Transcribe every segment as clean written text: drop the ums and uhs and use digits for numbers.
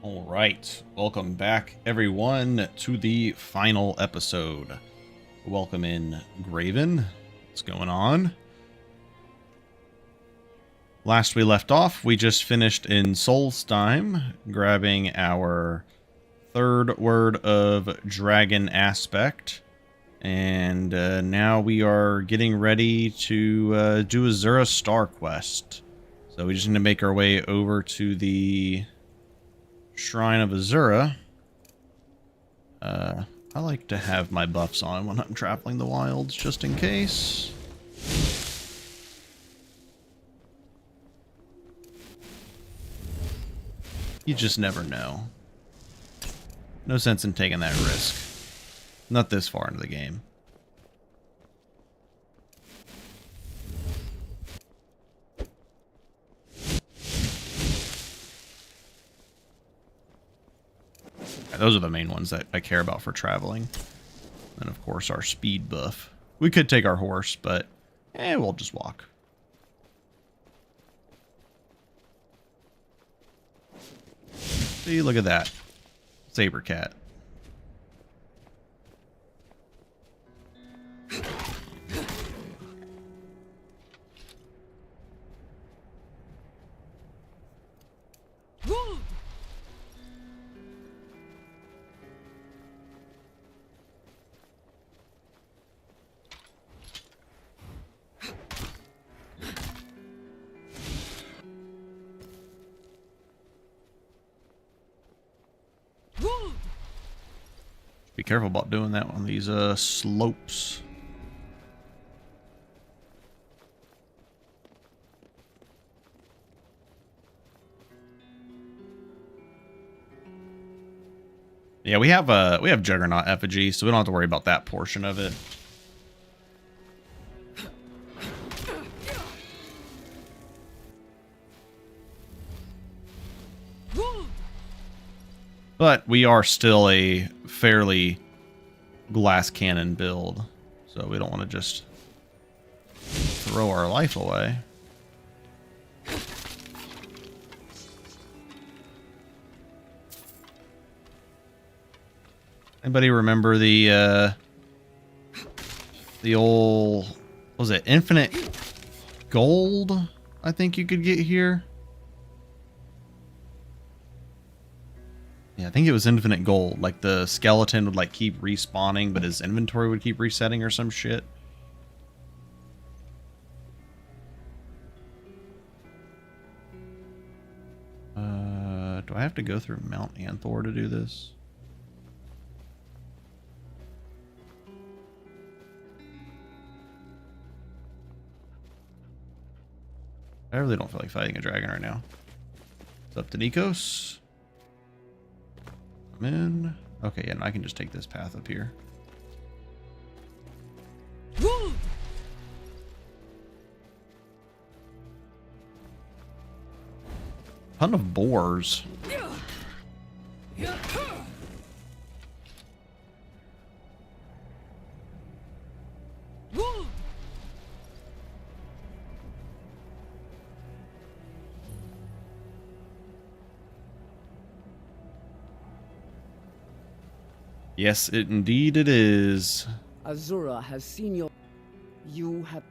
All right, welcome back everyone to the final episode. Welcome in Graven. What's going on? Last we left off, we just finished in Solstheim, grabbing our third word of Dragon Aspect. And now we are getting ready to do a Azura Star quest. So we just need to make our way over to the Shrine of Azura. I like to have my buffs on when I'm traveling the wilds, just in case. You just never know. No sense in taking that risk. Not this far into the game. Those are the main ones that I care about for traveling. And of course our speed buff. We could take our horse, but we'll just walk. See, look at that. Saber cat. Be careful about doing that on these slopes. Yeah, we have Juggernaut effigy, so we don't have to worry about that portion of it. But we are still a fairly glass cannon build, so we don't want to just throw our life away. Anybody remember the old, what was it, infinite gold? I think you could get here. Yeah, I think it was infinite gold. Like the skeleton would like keep respawning, but his inventory would keep resetting or some shit. Do I have to go through Mount Anthor to do this? I really don't feel like fighting a dragon right now. It's up to Nikos. I'm in. Okay, yeah, and I can just take this path up here. Ton of boars. Yes, indeed it is. Azura has seen your... You have...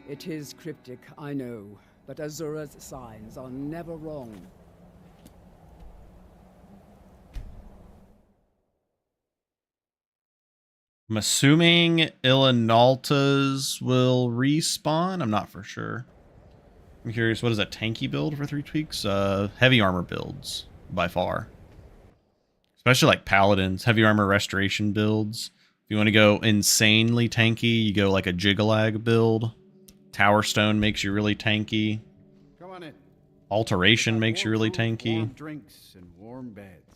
It is cryptic, I know, but Azura's signs are never wrong. I'm assuming Ilinalta's will respawn. I'm not for sure. I'm curious, what is a tanky build for 3tweaks? Heavy armor builds, by far. Especially like paladins, heavy armor restoration builds. If you want to go insanely tanky, you go like a Jigalag build. Tower Stone makes you really tanky. Come on in. Alteration makes you really tanky. Warm drinks and warm beds.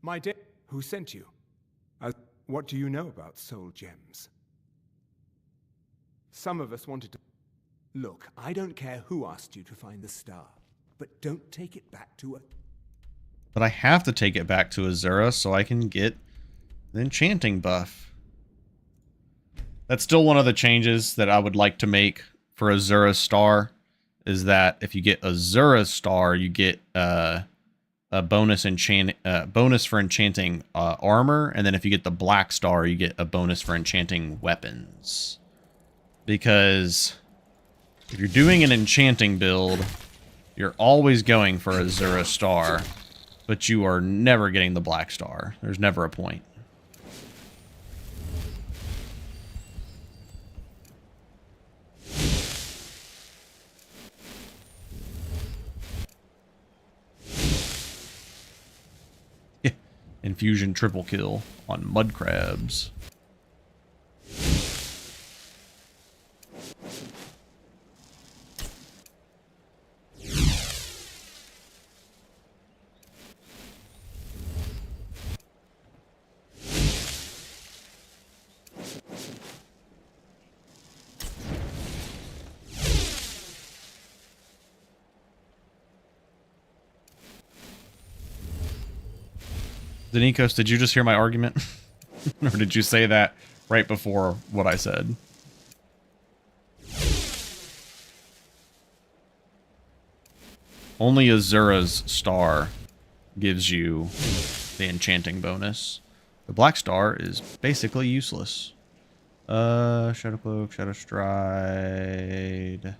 My dear, who sent you? What do you know about soul gems? Some of us wanted to... Look, I don't care who asked you to find the star, but don't take it back to a... But I have to take it back to Azura so I can get the enchanting buff. That's still one of the changes that I would like to make for Azura Star, is that if you get Azura Star, you get a bonus bonus for enchanting armor, and then if you get the black star, you get a bonus for enchanting weapons. Because if you're doing an enchanting build, you're always going for a Azura star, but you are never getting the black star. There's never a point. Infusion triple kill on mud crabs. Danikos, did you just hear my argument? Or did you say that right before what I said? Only Azura's star gives you the enchanting bonus. The black star is basically useless. Shadow Cloak, Shadow Stride.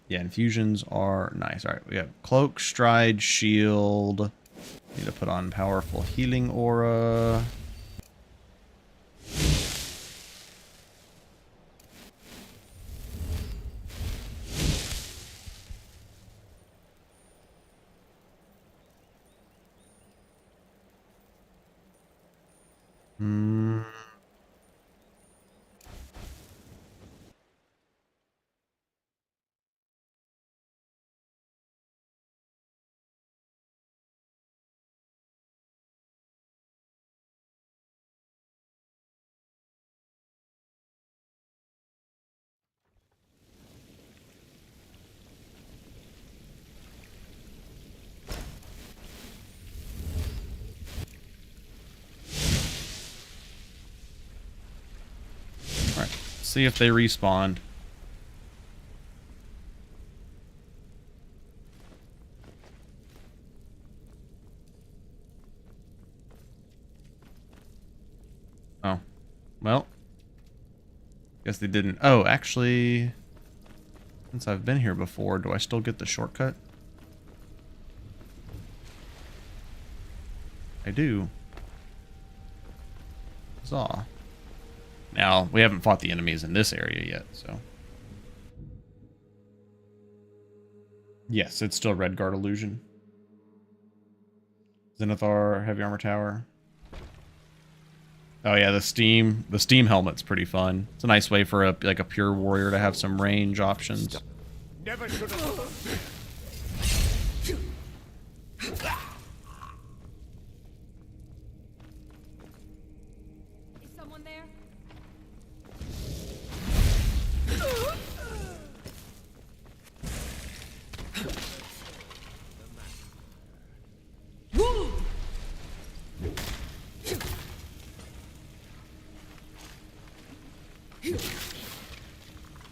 Yeah, infusions are nice. Alright, we have Cloak, Stride, Shield. Need to put on powerful healing aura. See if they respawn. Oh. Well. Guess they didn't. Oh, actually, since I've been here before, do I still get the shortcut? I do. Huzzah. Now, we haven't fought the enemies in this area yet, so... Yes, it's still Redguard Illusion. Zenithar, Heavy Armor Tower. Oh yeah, the steam helmet's pretty fun. It's a nice way for a pure warrior to have some range options. Never should have.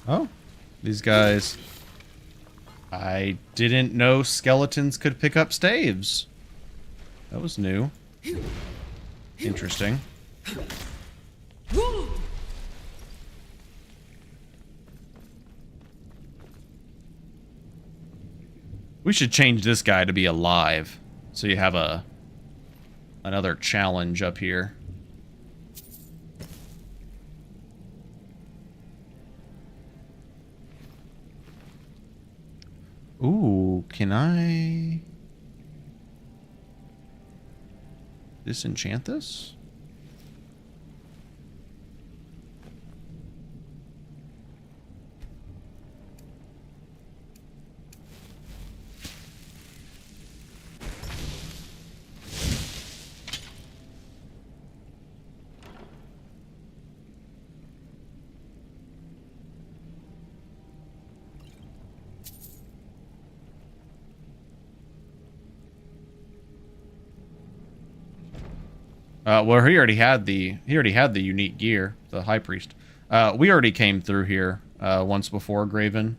Oh, these guys. I didn't know skeletons could pick up staves. That was new. Interesting. We should change this guy to be alive, so you have another challenge up here. Ooh, can I disenchant this? Well, he already had the unique gear, the High Priest. We already came through here once before, Graven.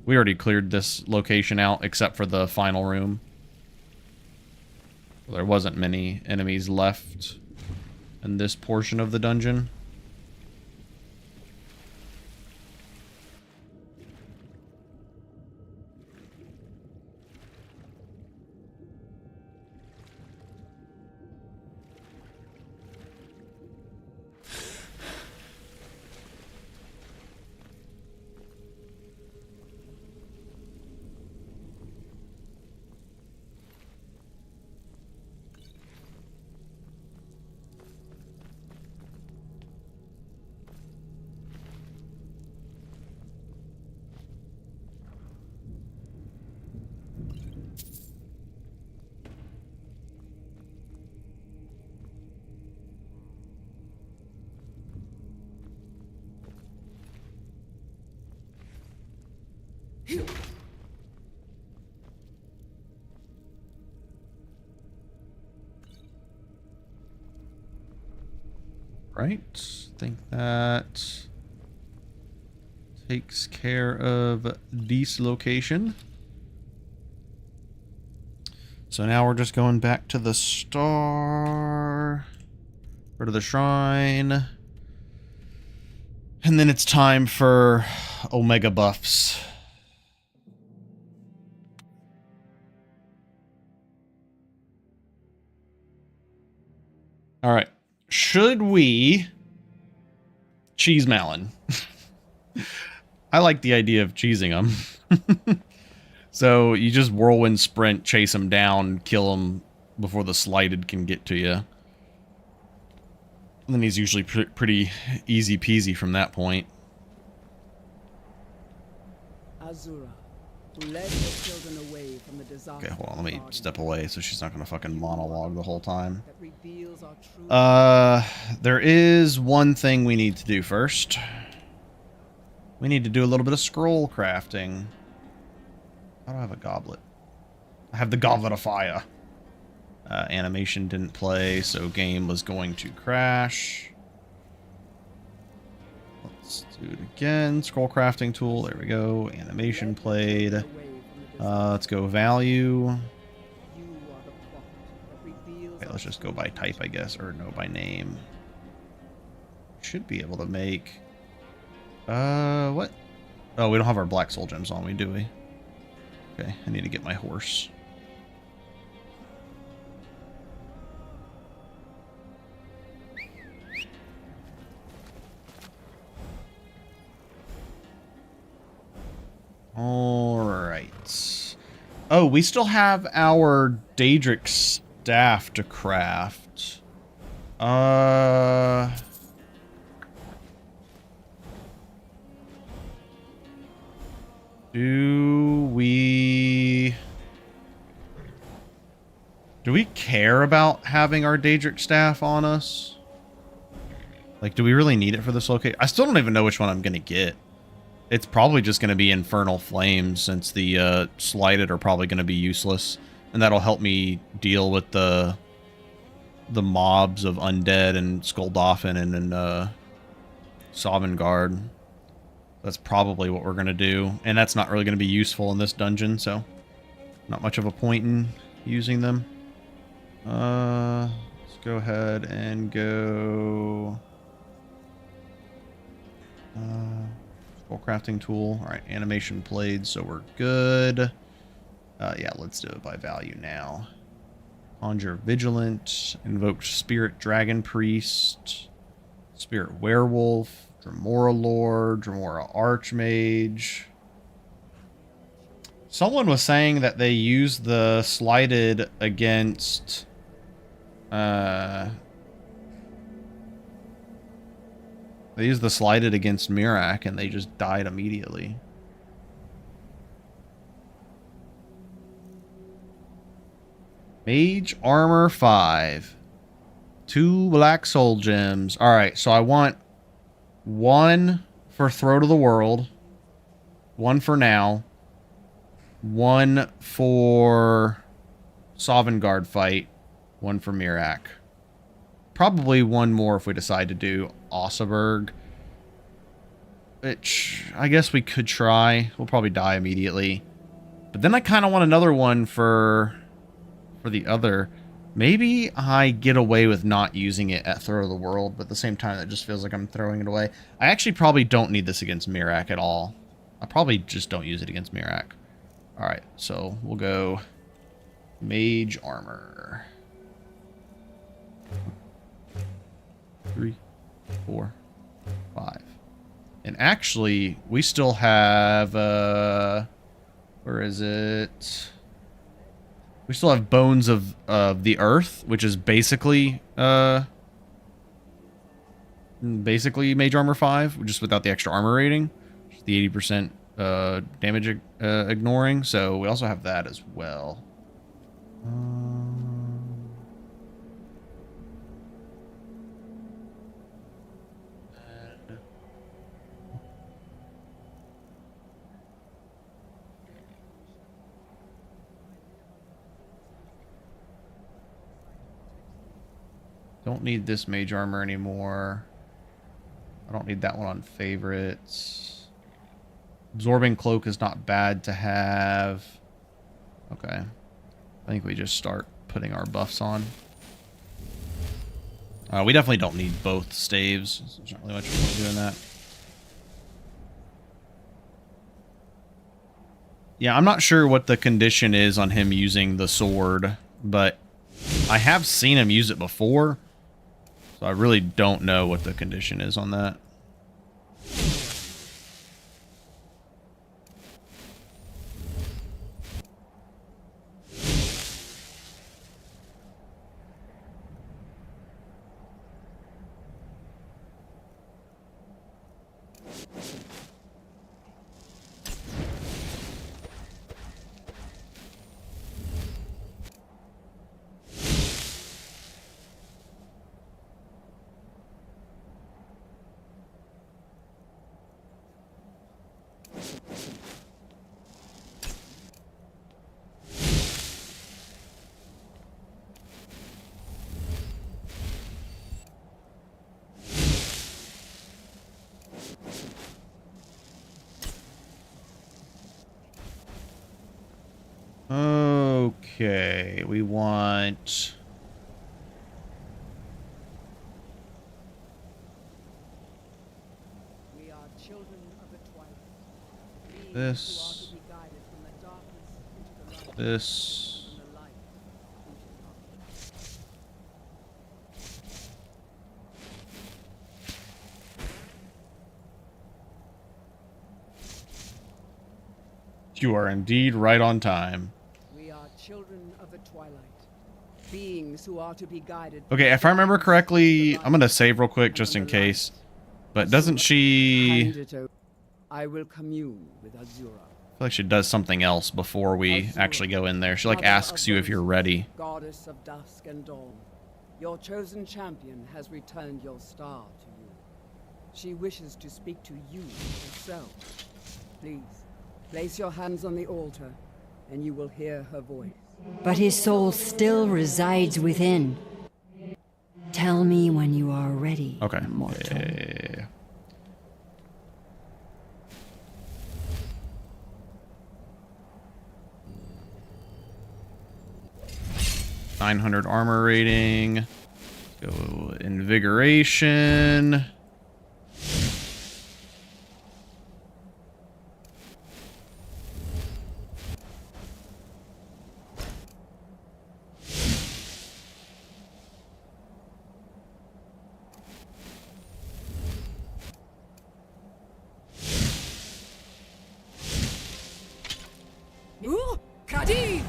We already cleared this location out, except for the final room. Well, there wasn't many enemies left in this portion of the dungeon. Right, I think that takes care of this location. So now we're just going back to the star, or to the shrine, and then it's time for Omega buffs. All right. Should we cheese Malin? I like the idea of cheesing him. So you just whirlwind sprint, chase him down, kill him before the slighted can get to you. And then he's usually pretty easy peasy from that point. Azura, who led your children away from the disaster. Okay, hold on, let me step away so she's not going to fucking monologue the whole time. That reveals our true There is one thing we need to do first. We need to do a little bit of scroll crafting. I don't have a goblet. I have the Goblet of Fire. Animation didn't play, so game was going to crash. Let's do it again. Scroll crafting tool. There we go. Animation played. Let's go value. Okay, let's just go by type, I guess, or no, by name. Should be able to make. What? Oh, we don't have our black soul gems on, do we? Okay, I need to get my horse. Alright. Oh, we still have our Daedric staff to craft. Do we care about having our Daedric staff on us? Like, do we really need it for this location? I still don't even know which one I'm going to get. It's probably just going to be Infernal Flames, since the Slighted are probably going to be useless. And that'll help me deal with the mobs of Undead and Skulldolphin and Sovngarde. That's probably what we're going to do. And that's not really going to be useful in this dungeon, so not much of a point in using them. Let's go ahead and go... Scroll crafting tool. Alright, animation played, so we're good. Yeah, let's do it by value now. Conjure Vigilant, Invoke Spirit Dragon Priest, Spirit Werewolf, Dremora Lord, Dremora Archmage. Someone was saying that they used the Slighted against... They used the Slighted against Miraak, and they just died immediately. Mage Armor 5. 2 Black Soul Gems. Alright, so I want 1 for Throat of the World. 1 for now. 1 for Sovngarde fight. 1 for Miraak. Probably 1 more if we decide to do Ossaburg. Which, I guess we could try. We'll probably die immediately. But then I kind of want another one for the other Maybe I get away with not using it at Throw of the World, but at the same time, that just feels like I'm throwing it away. I actually probably don't need this against Mirak at all. I probably just don't use it against Mirak. Alright, so we'll go Mage Armor. 3, 4, 5. And actually, we still have, where is it? We still have Bones of the Earth, which is basically Mage Armor 5, just without the extra armor rating. The 80% damage ignoring. So we also have that as well. Don't need this Mage Armor anymore. I don't need that one on favorites. Absorbing Cloak is not bad to have. Okay. I think we just start putting our buffs on. We definitely don't need both staves. There's not really much point doing that. Yeah, I'm not sure what the condition is on him using the sword, but I have seen him use it before. So I really don't know what the condition is on that. Okay, we want... We are children of the twilight. This. This. You are indeed right on time. We are children of the twilight. Beings who are to be guided. Okay, if I remember correctly, I'm gonna save real quick just in case. But doesn't she... I will commune with Azura. I feel like she does something else before we actually go in there. She like asks you if you're ready. Goddess of dusk and dawn, your chosen champion has returned your star to you. She wishes to speak to you herself. Please, place your hands on the altar, and you will hear her voice. But his soul still resides within. Tell me when you are ready, Okay. mortal. Yeah. 900 armor rating. Go invigoration. Ooh, Kadi!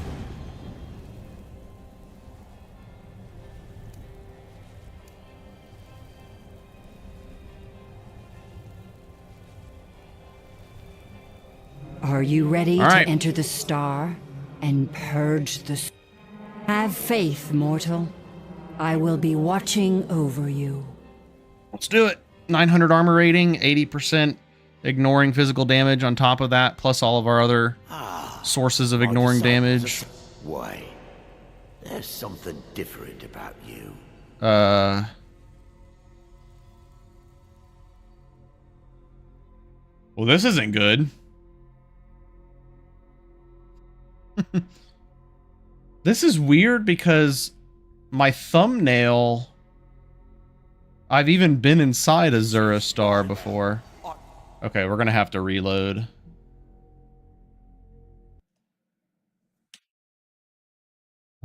Are you ready All right. to enter the star and purge the... Have faith, mortal. I will be watching over you. Let's do it. 900 armor rating, 80% ignoring physical damage on top of that, plus all of our other sources of ignoring damage. Why? There's something different about you. Well, this isn't good. This is weird because my thumbnail... I've even been inside Azura Star before. Okay, we're gonna have to reload.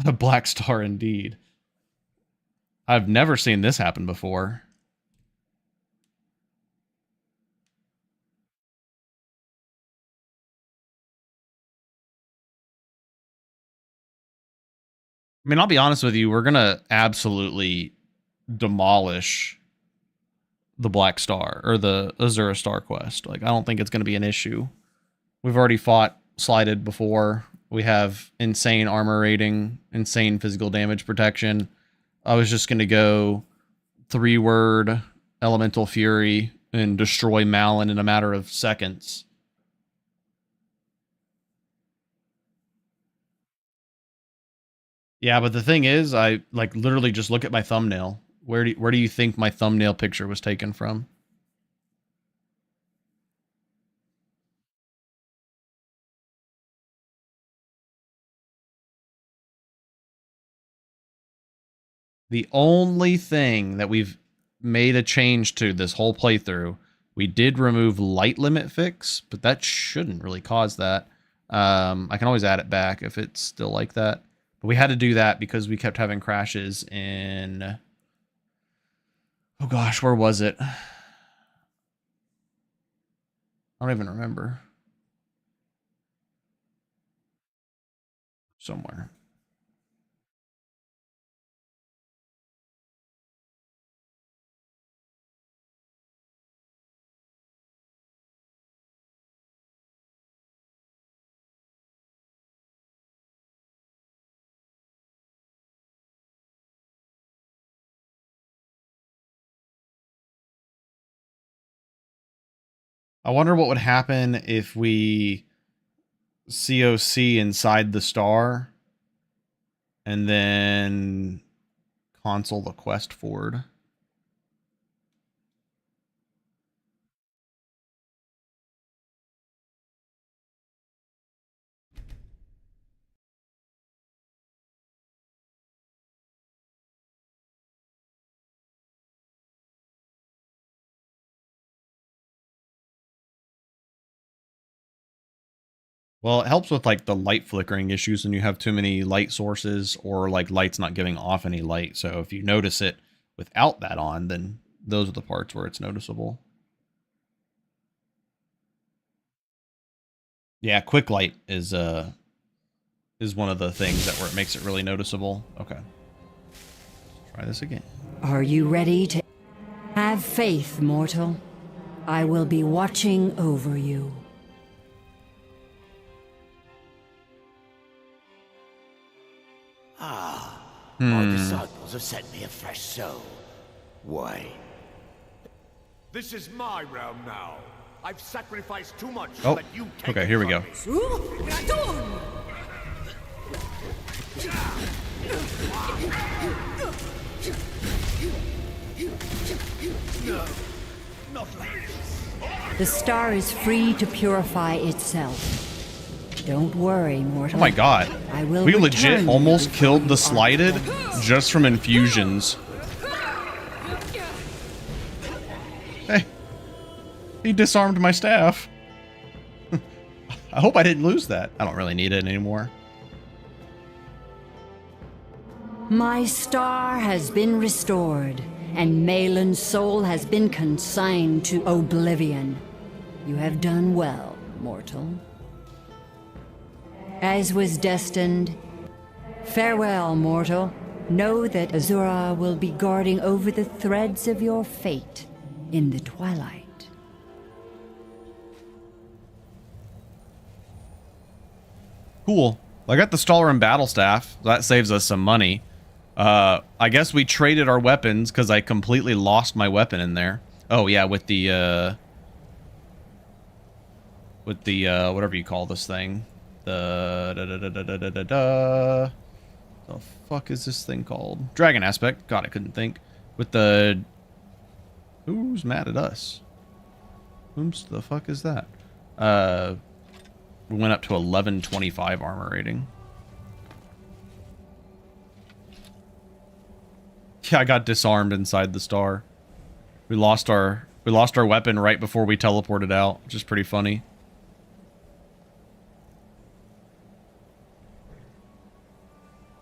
A black star indeed. I've never seen this happen before. I mean, I'll be honest with you, we're gonna absolutely demolish the Black Star, or the Azura Star quest. Like, I don't think it's gonna be an issue. We've already fought Slighted before. We have insane armor rating, insane physical damage protection. I was just gonna go 3-word Elemental Fury and destroy Malin in a matter of seconds. Yeah, but the thing is, I like literally just look at my thumbnail. Where do you think my thumbnail picture was taken from? The only thing that we've made a change to this whole playthrough, we did remove light limit fix, but that shouldn't really cause that. I can always add it back if it's still like that. But we had to do that because we kept having crashes in... Oh gosh, where was it? I don't even remember. Somewhere. I wonder what would happen if we COC inside the star and then console the quest forward. Well, it helps with like the light flickering issues when you have too many light sources or like lights not giving off any light. So if you notice it without that on, then those are the parts where it's noticeable. Yeah, quick light is one of the things that where it makes it really noticeable. Okay. Let's try this again. Are you ready to... Have faith, mortal. I will be watching over you. My disciples have sent me a fresh soul. Why? This is my realm now. I've sacrificed too much Oh, that you take okay, here we go. No, not like this. The star is free to purify itself. Don't worry, mortal. Oh my god. I will We legit return almost you killed the are Slighted just from infusions. Hey. He disarmed my staff. I hope I didn't lose that. I don't really need it anymore. My star has been restored, and Malin's soul has been consigned to oblivion. You have done well, mortal. As was destined, farewell, mortal. Know that Azura will be guarding over the threads of your fate in the twilight. Cool. I got the Stalrim battle staff. That saves us some money. I guess we traded our weapons because I completely lost my weapon in there. Oh yeah, with the whatever you call this thing. The fuck is this thing called? Dragon aspect. God, I couldn't think. With the... Who's mad at us? Whom's the fuck is that? We went up to 1125 armor rating. Yeah, I got disarmed inside the star. We lost our weapon right before we teleported out, which is pretty funny.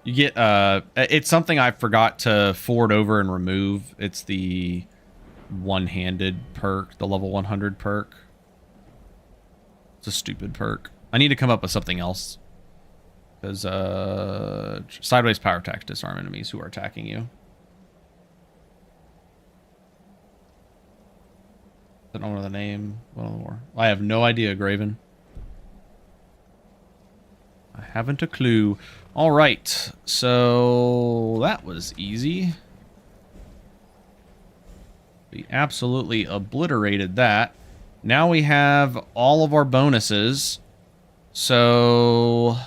You get it's something I forgot to forward over and remove. It's the one-handed perk, the level 100 perk. It's a stupid perk. I need to come up with something else. Because sideways power attacks disarm enemies who are attacking you. I don't know the name. One more. I have no idea, Graven. I haven't a clue. All right, so that was easy. We absolutely obliterated that. Now we have all of our bonuses. So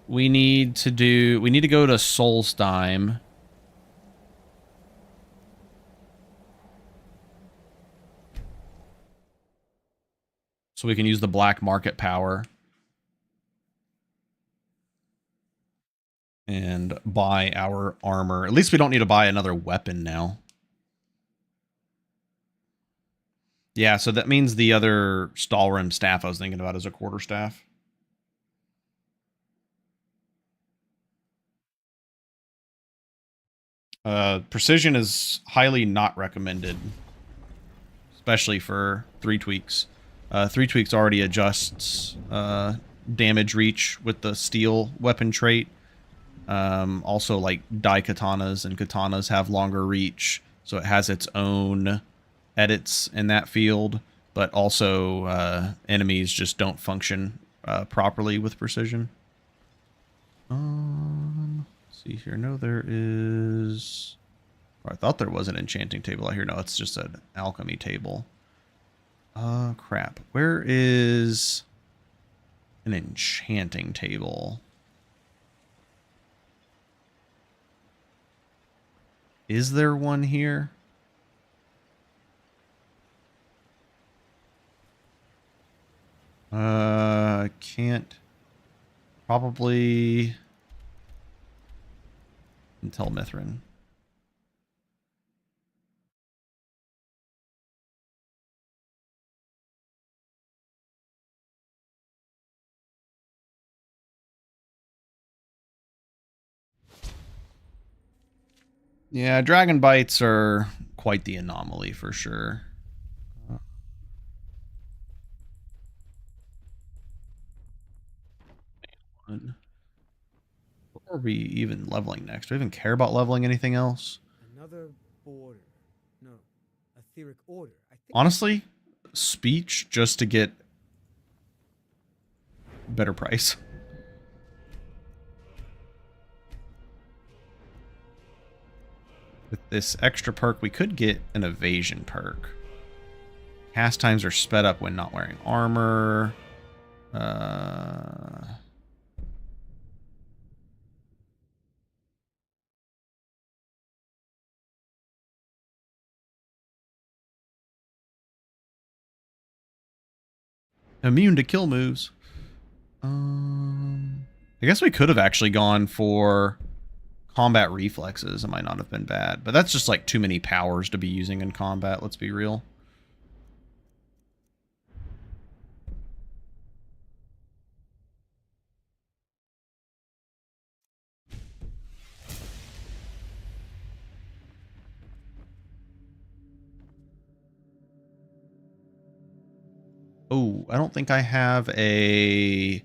we need to go to Solstheim. So we can use the black market power. And buy our armor. At least we don't need to buy another weapon now. Yeah, so that means the other Stalrim staff I was thinking about is a quarterstaff. Precision is highly not recommended. Especially for 3tweaks. 3tweaks already adjusts damage reach with the steel weapon trait. Also, like, daikatanas and katanas have longer reach, so it has its own edits in that field, but also enemies just don't function properly with precision. Let's see here. No, there is... I thought there was an enchanting table out here. No, it's just an alchemy table. Crap. Where is an enchanting table? Is there one here? Can't. Probably. Until Mithrin. Yeah, dragon bites are quite the anomaly for sure. What are we even leveling next? Do we even care about leveling anything else? Another border. No, etheric order. I think. Honestly, speech just to get better price. With this extra perk, we could get an evasion perk. Cast times are sped up when not wearing armor. Immune to kill moves. I guess we could have actually gone for combat reflexes. It might not have been bad, but that's just like too many powers to be using in combat, let's be real. Oh, I don't think I have a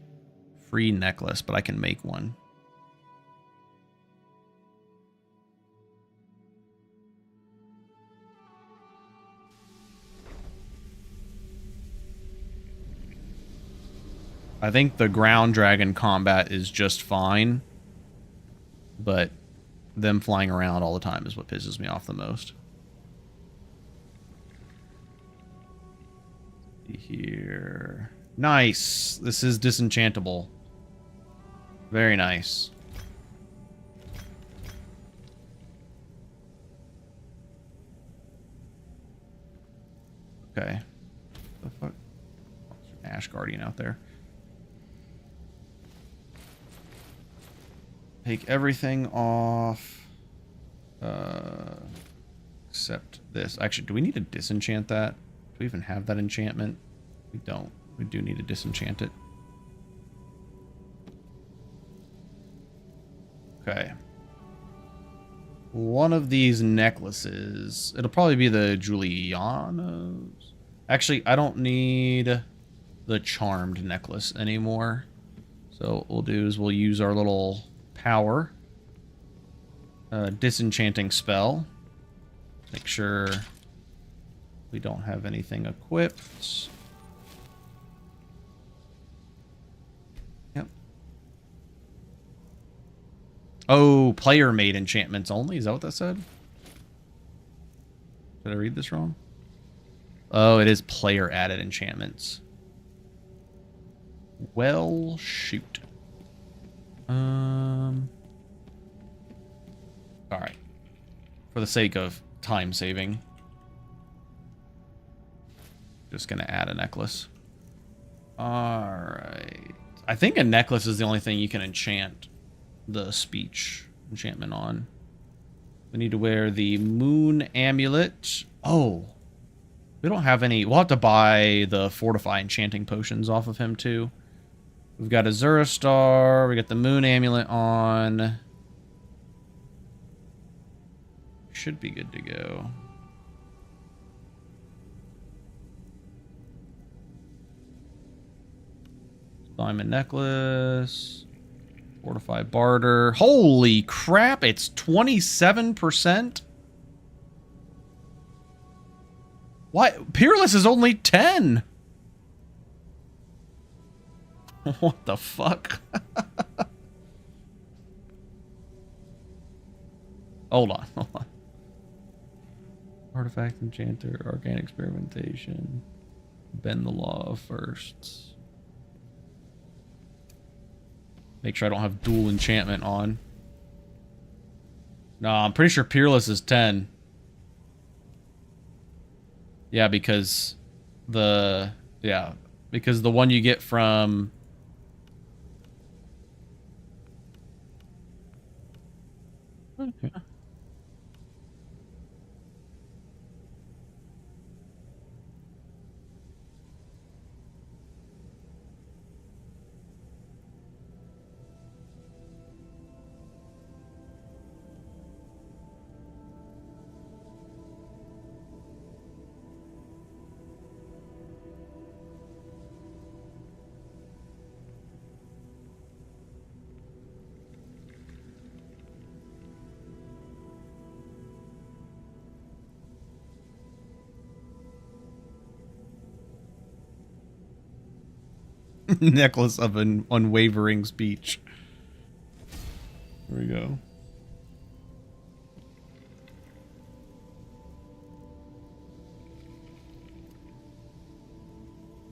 free necklace, but I can make one. I think the ground dragon combat is just fine, but them flying around all the time is what pisses me off the most. Here. Nice. This is disenchantable. Very nice. Okay. The fuck? Oh, there's an Ash Guardian out there. Take everything off. Except this. Actually, do we need to disenchant that? Do we even have that enchantment? We don't. We do need to disenchant it. Okay. One of these necklaces. It'll probably be the Juliana's. Actually, I don't need the charmed necklace anymore. So what we'll do is we'll use our little power disenchanting spell. Make sure we don't have anything equipped. Yep. Oh, player made enchantments only? Is that what that said? Did I read this wrong? Oh, it is player added enchantments. Well, shoot. All right. For the sake of time saving, just gonna add a necklace. All right. I think a necklace is the only thing you can enchant the speech enchantment on. We need to wear the moon amulet. Oh, we don't have any. We'll have to buy the fortify enchanting potions off of him too. We've got Azura Star. We got the moon amulet on. Should be good to go. Diamond necklace. Fortify barter. Holy crap, it's 27%? Why? Peerless is only 10. What the fuck? Hold on. Artifact enchanter, arcane experimentation. Bend the law first. Make sure I don't have dual enchantment on. No, I'm pretty sure Peerless is 10. Yeah, because the one you get from okay. Necklace of an unwavering speech. There we go.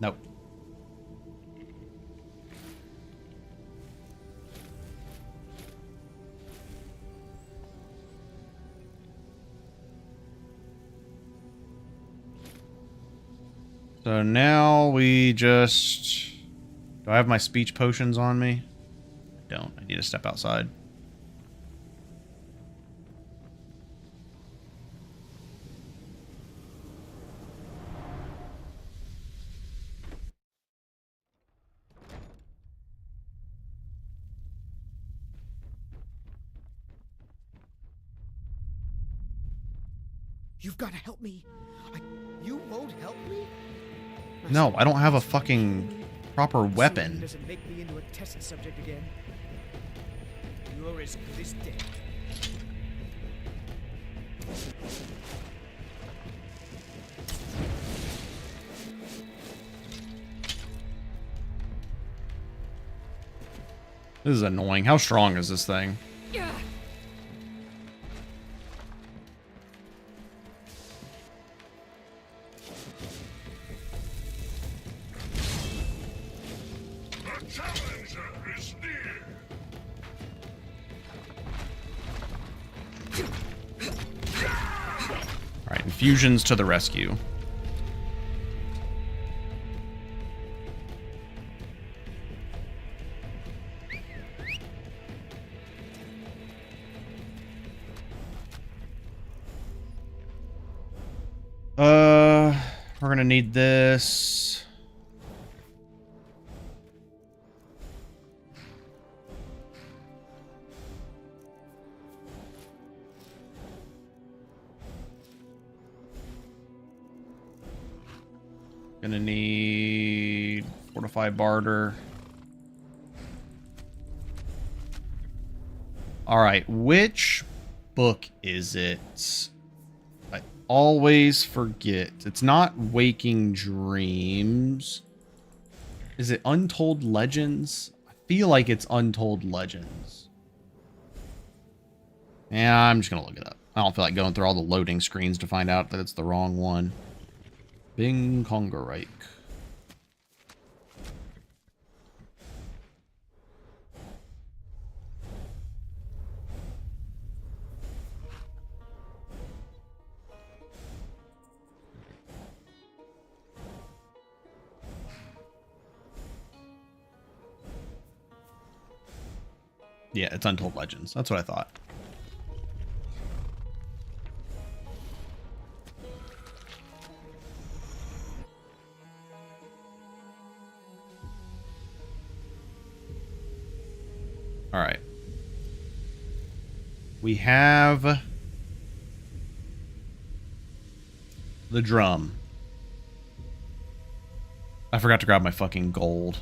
Nope. So now we just... Do I have my speech potions on me? I don't. I need to step outside. You've got to help me. You won't help me? No, I don't have a fucking proper weapon. Doesn't make me into a test subject again. You're as good as dead. This is annoying. How strong is this thing? Fusions to the rescue. We're gonna need this. Gonna need fortify barter. All right, which book is it? I always forget. It's not Waking Dreams. Is it Untold Legends? I feel like it's Untold Legends. Yeah, I'm just gonna look it up. I don't feel like going through all the loading screens to find out that it's the wrong one. Bing Kongarike. Yeah, it's Untold Legends. That's what I thought. All right. We have the drum. I forgot to grab my fucking gold.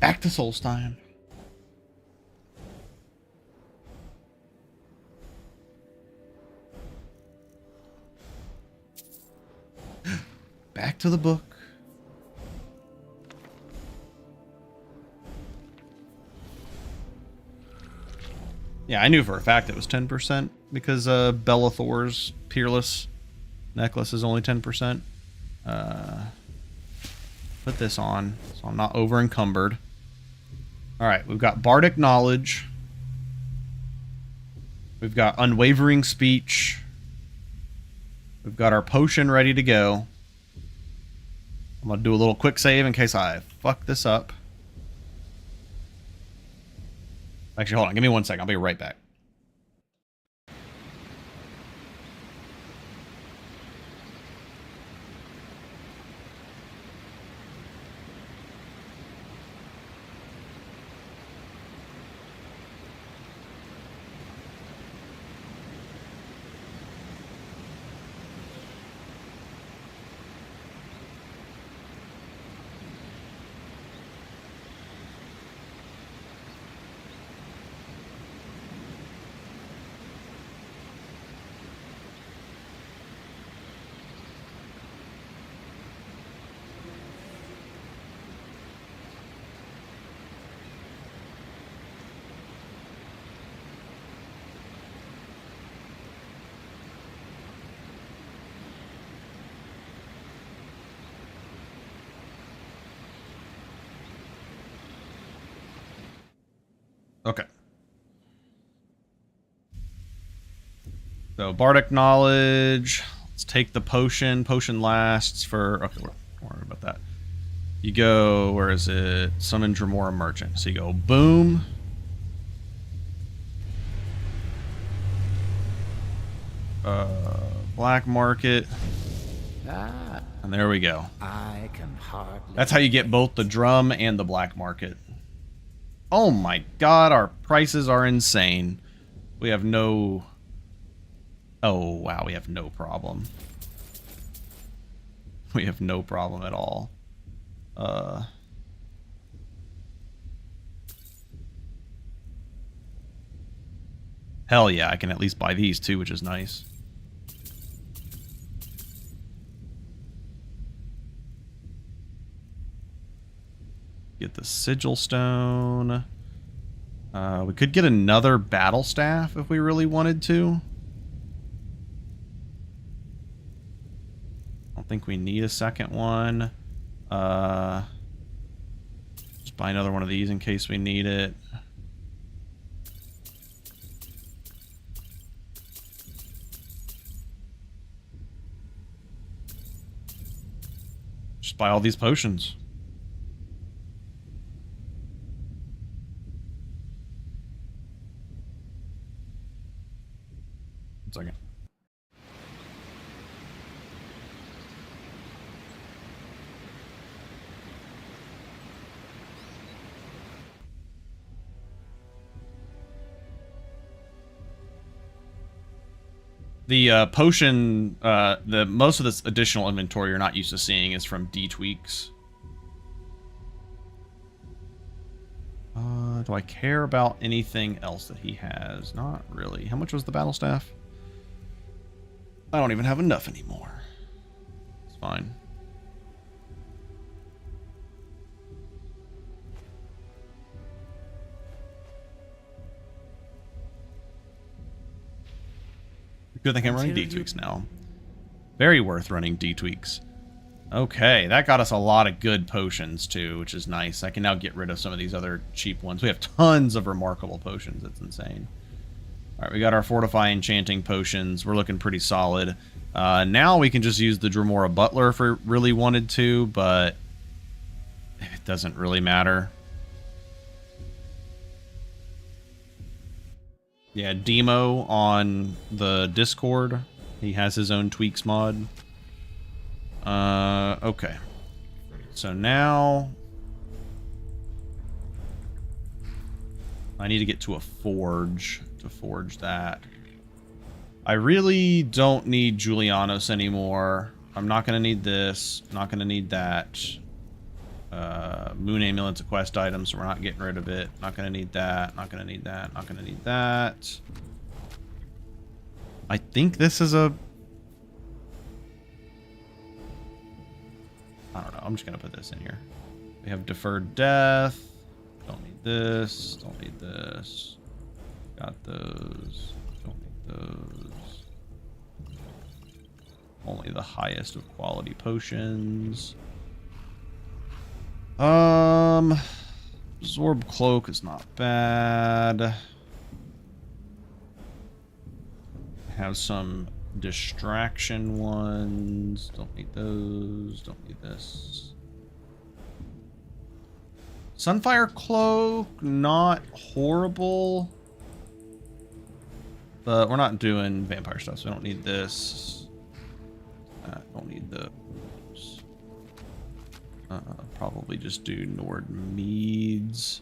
Back to Solstein. Back to the book. Yeah, I knew for a fact it was 10% because Bellathor's Peerless necklace is only 10%. Put this on so I'm not over encumbered. All right, we've got Bardic Knowledge. We've got Unwavering Speech. We've got our potion ready to go. I'm going to do a little quick save in case I fuck this up. Actually, hold on. Give me 1 second. I'll be right back. Okay. So, Bardic Knowledge. Let's take the potion. Potion lasts for... Okay, don't worry about that. You go... Where is it? Summon Dremora Merchant. So you go boom. Black Market. And there we go. I can hardly... That's how you get both the drum and the Black Market. Oh my god, our prices are insane. We have no... Oh, wow, we have no problem. We have no problem at all. Hell yeah, I can at least buy these too, which is nice. Get the Sigil Stone. We could get another Battle Staff if we really wanted to. I don't think we need a second one. Just buy another one of these in case we need it. Just buy all these potions. One second. The potion, the most of this additional inventory you're not used to seeing is from 3tweaks. Do I care about anything else that he has? Not really. How much was the battle staff? I don't even have enough anymore. It's fine. Good thing I'm running 3tweaks now. Very worth running 3tweaks. Okay, that got us a lot of good potions too, which is nice. I can now get rid of some of these other cheap ones. We have tons of remarkable potions. It's insane. All right, we got our fortify enchanting potions. We're looking pretty solid. Now we can just use the Dremora Butler if we really wanted to, but it doesn't really matter. Yeah, Demo on the Discord. He has his own tweaks mod. Okay. So now I need to get to a forge to forge that. I really don't need Julianos anymore. I'm not going to need this. Not going to need that. Moon Amulet's a quest item, so we're not getting rid of it. Not going to need that. Not going to need that. Not going to need that. I think this is a... I don't know. I'm just going to put this in here. We have Deferred Death. Don't need this. Don't need this. Got those. Don't need those. Only the highest of quality potions. Absorb Cloak is not bad. Have some distraction ones. Don't need those. Don't need this. Sunfire Cloak, not horrible. But we're not doing vampire stuff, so we don't need this. Don't need those. Probably just do Nord Meads.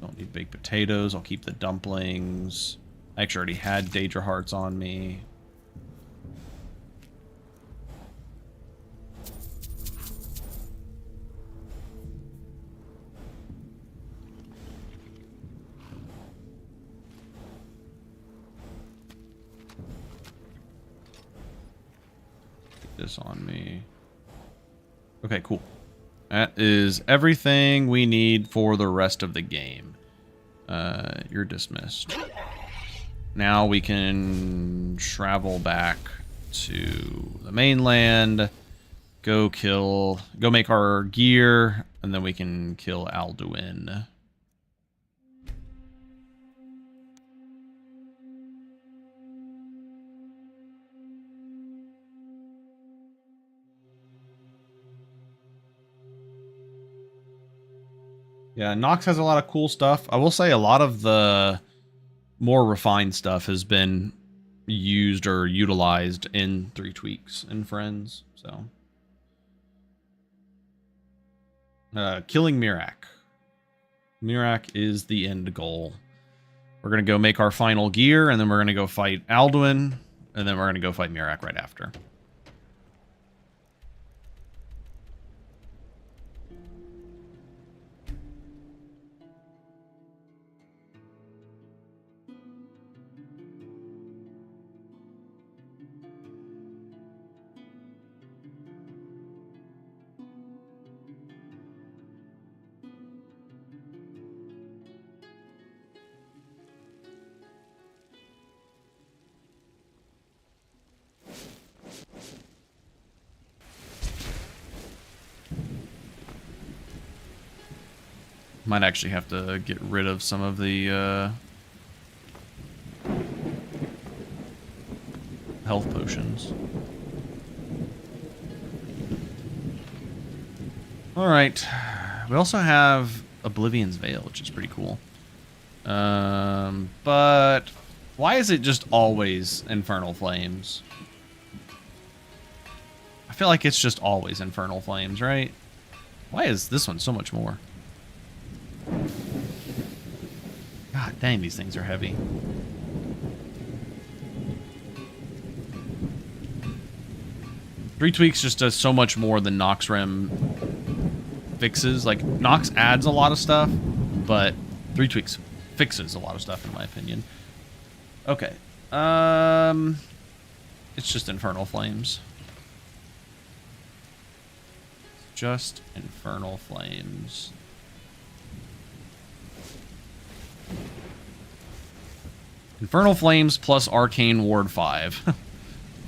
Don't need baked potatoes. I'll keep the dumplings. I actually already had Daedra Hearts on me. Get this on me. Okay, cool. That is everything we need for the rest of the game. You're dismissed. Now we can travel back to the mainland, go make our gear, and then we can kill Alduin. Yeah, Nox has a lot of cool stuff. I will say a lot of the more refined stuff has been used or utilized in 3tweaks and Friends. So, killing Miraak. Miraak is the end goal. We're gonna go make our final gear, and then we're gonna go fight Alduin, and then we're gonna go fight Miraak right after. Might actually have to get rid of some of the health potions. Alright. We also have Oblivion's Veil, which is pretty cool. But why is it just always Infernal Flames? I feel like it's just always Infernal Flames, right? Why is this one so much more? God dang, these things are heavy. 3tweaks just does so much more than Noxrem fixes. Like, Nox adds a lot of stuff, but 3tweaks fixes a lot of stuff, in my opinion. Okay. It's just Infernal Flames. Just Infernal Flames. Infernal Flames plus Arcane Ward 5.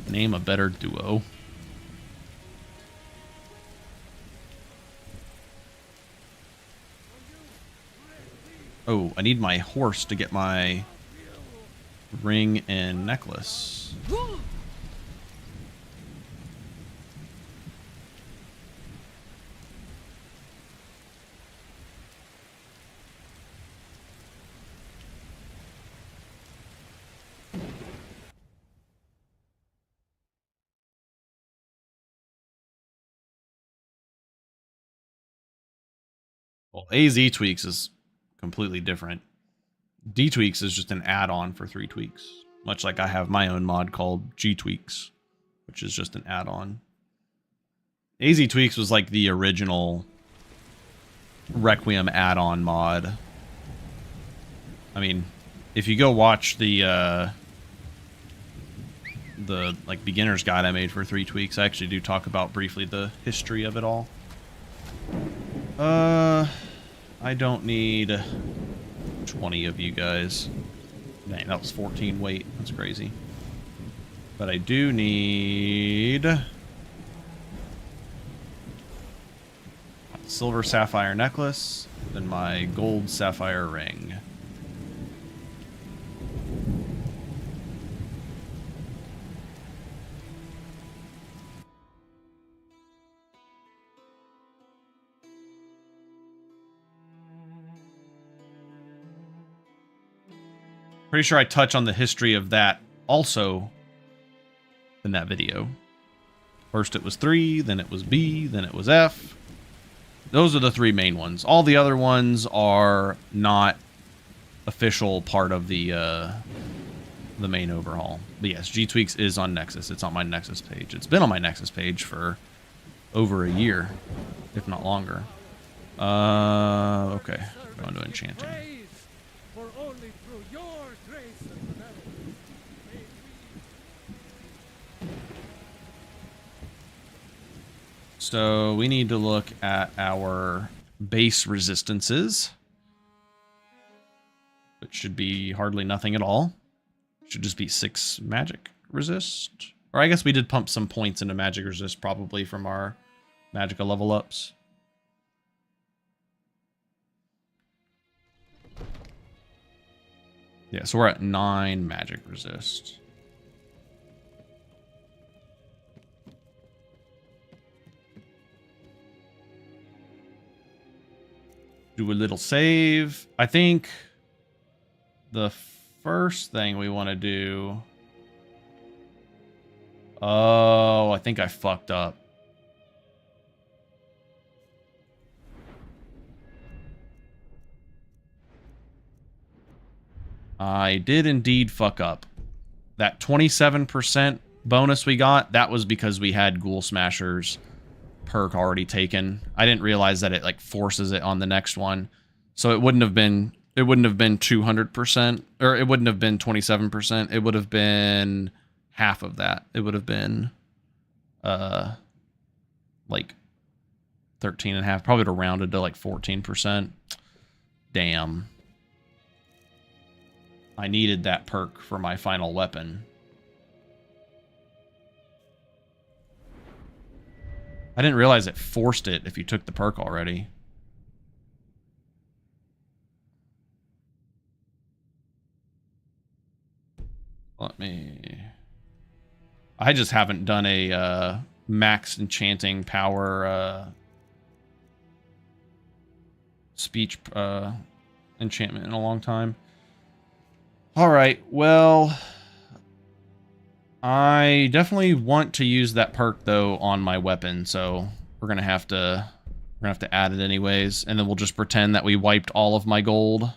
Name a better duo. Oh, I need my horse to get my ring and necklace. Well, AZ tweaks is completely different. D tweaks is just an add-on for 3tweaks. Much like I have my own mod called G tweaks, which is just an add-on. AZ tweaks was like the original Requiem add-on mod. I mean, if you go watch the like beginner's guide I made for 3tweaks, I actually do talk about briefly the history of it all. I don't need 20 of you guys. Dang, that was 14 weight. That's crazy. But I do need silver sapphire necklace, then my gold sapphire ring. Pretty sure I touch on the history of that also in that video. First it was 3, then it was B, then it was F. Those are the 3 main ones. All the other ones are not official part of the main overhaul. But yes, G Tweaks is on Nexus. It's on my Nexus page. It's been on my Nexus page for over a year, if not longer. Okay. Going to enchanting. So we need to look at our base resistances, which should be hardly nothing at all. Should just be 6 magic resist. Or I guess we did pump some points into magic resist probably from our magicka level ups. Yeah, so we're at 9 magic resist. Do a little save. I think the first thing we want to do... Oh, I think I fucked up. I did indeed fuck up. That 27% bonus we got, that was because we had Ghoul Smasher's perk already taken. I didn't realize that it like forces it on the next one. So it wouldn't have been 200%, or it wouldn't have been 27%. It would have been half of that. It would have been like 13.5, probably would have rounded to like 14%. Damn. I needed that perk for my final weapon. I didn't realize it forced it if you took the perk already. Let me... I just haven't done a max enchanting power speech enchantment in a long time. Alright, well... I definitely want to use that perk though on my weapon, so we're gonna have to add it anyways, and then we'll just pretend that we wiped all of my gold.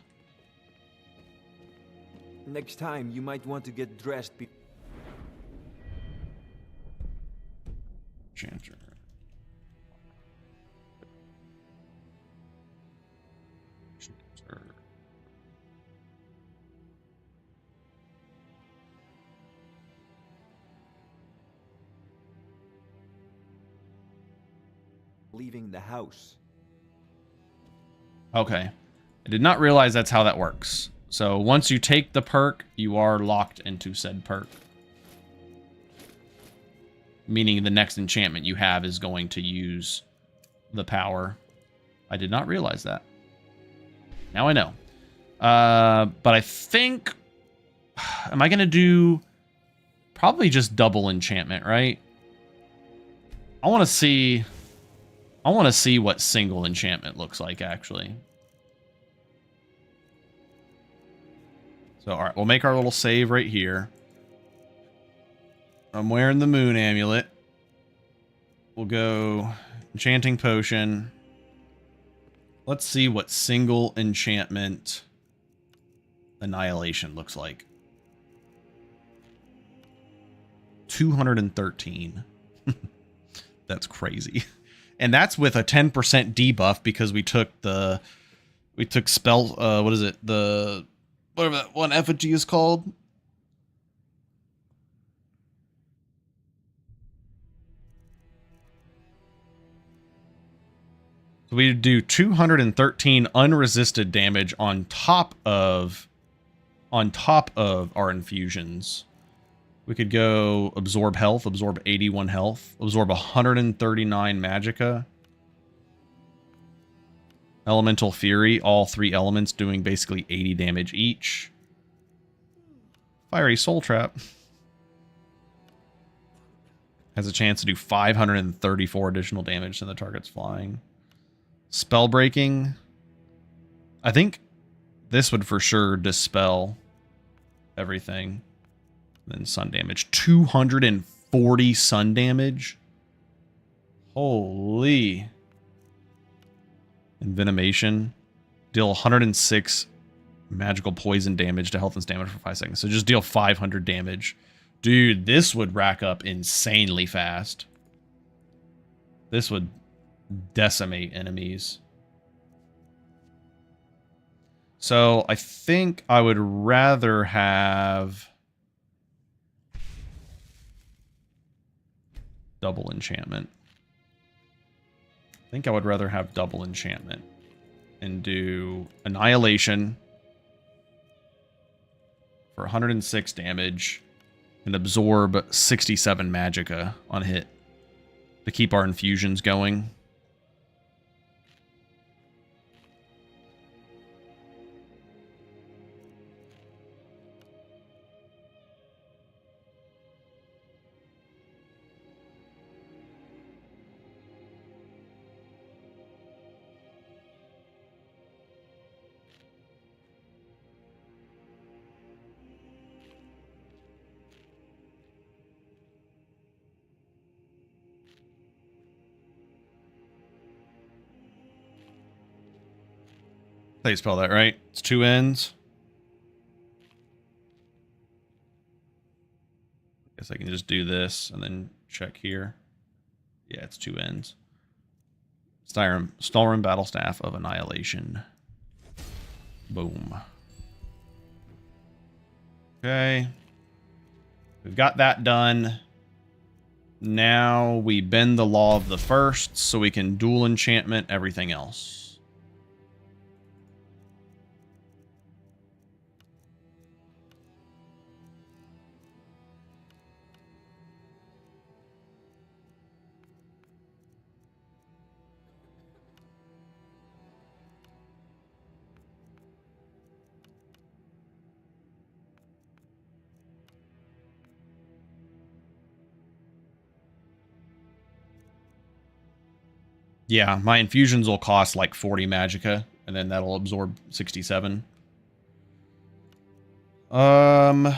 Next time you might want to get dressed. Enchanter. Leaving the house. Okay. I did not realize that's how that works. So once you take the perk, you are locked into said perk. Meaning the next enchantment you have is going to use the power. I did not realize that. Now I know. But I think... Am I going to do... Probably just double enchantment, right? I want to see... I want to see what single enchantment looks like, actually. So, alright, we'll make our little save right here. I'm wearing the moon amulet. We'll go enchanting potion. Let's see what single enchantment annihilation looks like. 213. That's crazy. And that's with a 10% debuff because we took spell, what is it? The, whatever that one effigy is called. So we do 213 unresisted damage on top of our infusions. We could go absorb health, absorb 81 health, absorb 139 magicka. Elemental Fury, all 3 elements doing basically 80 damage each. Fiery Soul Trap has a chance to do 534 additional damage to the target's flying. Spell Breaking. I think this would for sure dispel everything. Then sun damage. 240 sun damage. Holy. Envenomation. Deal 106 magical poison damage to health and stamina for 5 seconds. So just deal 500 damage. Dude, this would rack up insanely fast. This would decimate enemies. So I think I would rather have double enchantment. I think I would rather have double enchantment and do annihilation for 106 damage and absorb 67 magicka on hit to keep our infusions going. How you spell that, right? It's 2 N's. Guess I can just do this and then check here. Yeah, it's 2 N's. Stalrim Battle Staff of Annihilation. Boom. Okay. We've got that done. Now we bend the law of the first so we can dual enchantment everything else. Yeah, my infusions will cost like 40 magicka, and then that'll absorb 67. Okay,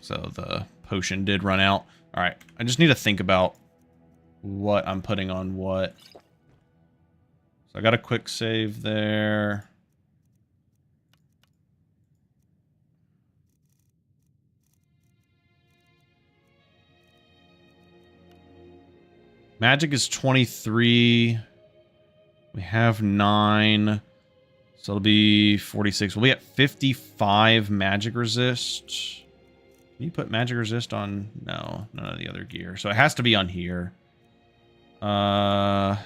so the potion did run out. All right, I just need to think about what I'm putting on what. So I got a quick save there. Magic is 23. We have 9. So it'll be 46. We'll be at 55 magic resist. Can you put magic resist on? No, none of the other gear. So it has to be on here. And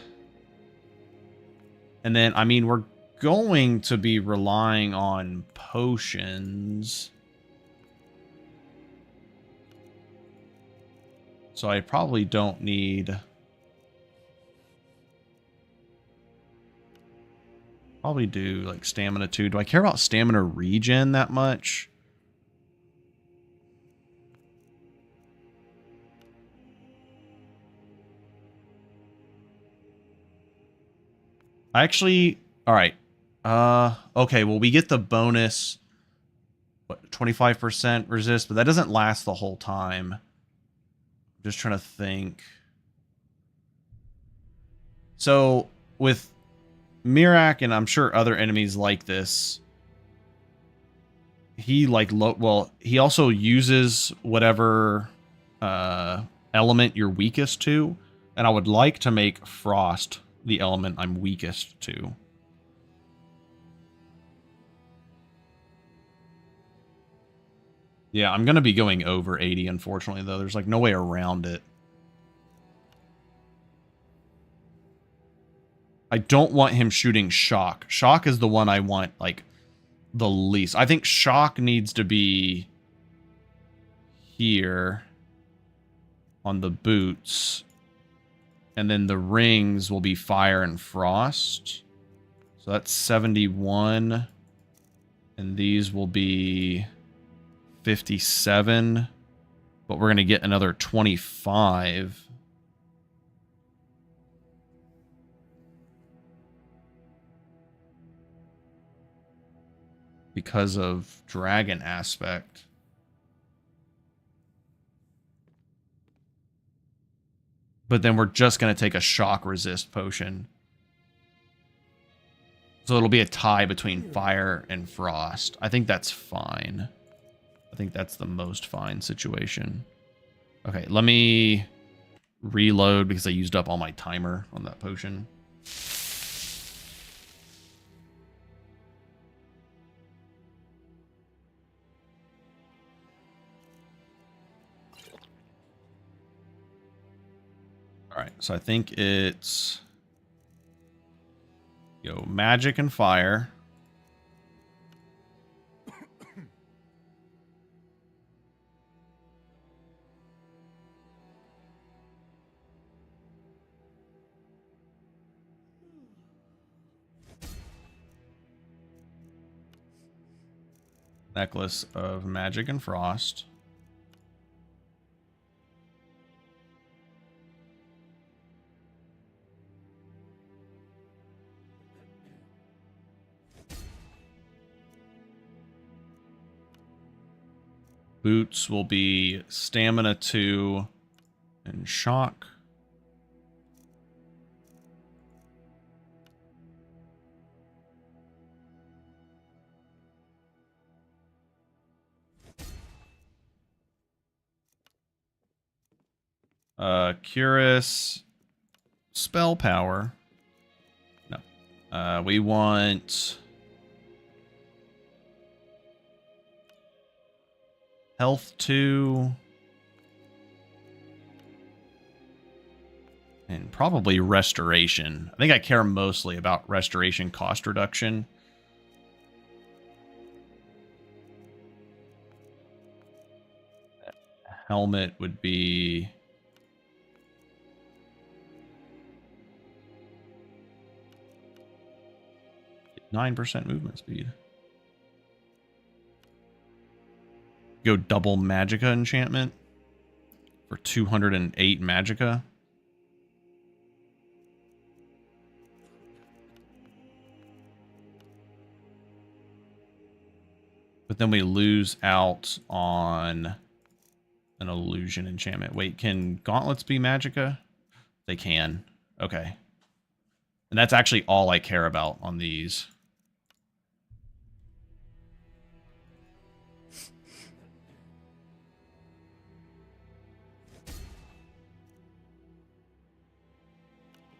then, I mean, we're going to be relying on potions. So I probably don't need... Probably do like stamina too. Do I care about stamina regen that much? Actually, all right. Okay, well, we get the bonus, what, 25% resist, but that doesn't last the whole time. I'm just trying to think. So with Mirak, and I'm sure other enemies like this, he like he also uses whatever element you're weakest to, and I would like to make frost the element I'm weakest to. Yeah, I'm gonna be going over 80, unfortunately, though. There's like no way around it. I don't want him shooting shock. Shock is the one I want, like, the least. I think shock needs to be here on the boots. And then the rings will be fire and frost. So that's 71. And these will be 57. But we're going to get another 25. Because of dragon aspect. But then we're just going to take a shock resist potion. So it'll be a tie between fire and frost. I think that's fine. I think that's the most fine situation. Okay, let me reload because I used up all my timer on that potion. All right, so I think it's magic and fire. Necklace of magic and frost. Boots will be stamina 2 and shock. Curious spell power. No. We want health 2. And probably restoration. I think I care mostly about restoration cost reduction. Helmet would be 9% movement speed. Go double magicka enchantment for 208 magicka. But then we lose out on an illusion enchantment. Wait, can gauntlets be magicka? They can. Okay. And that's actually all I care about on these.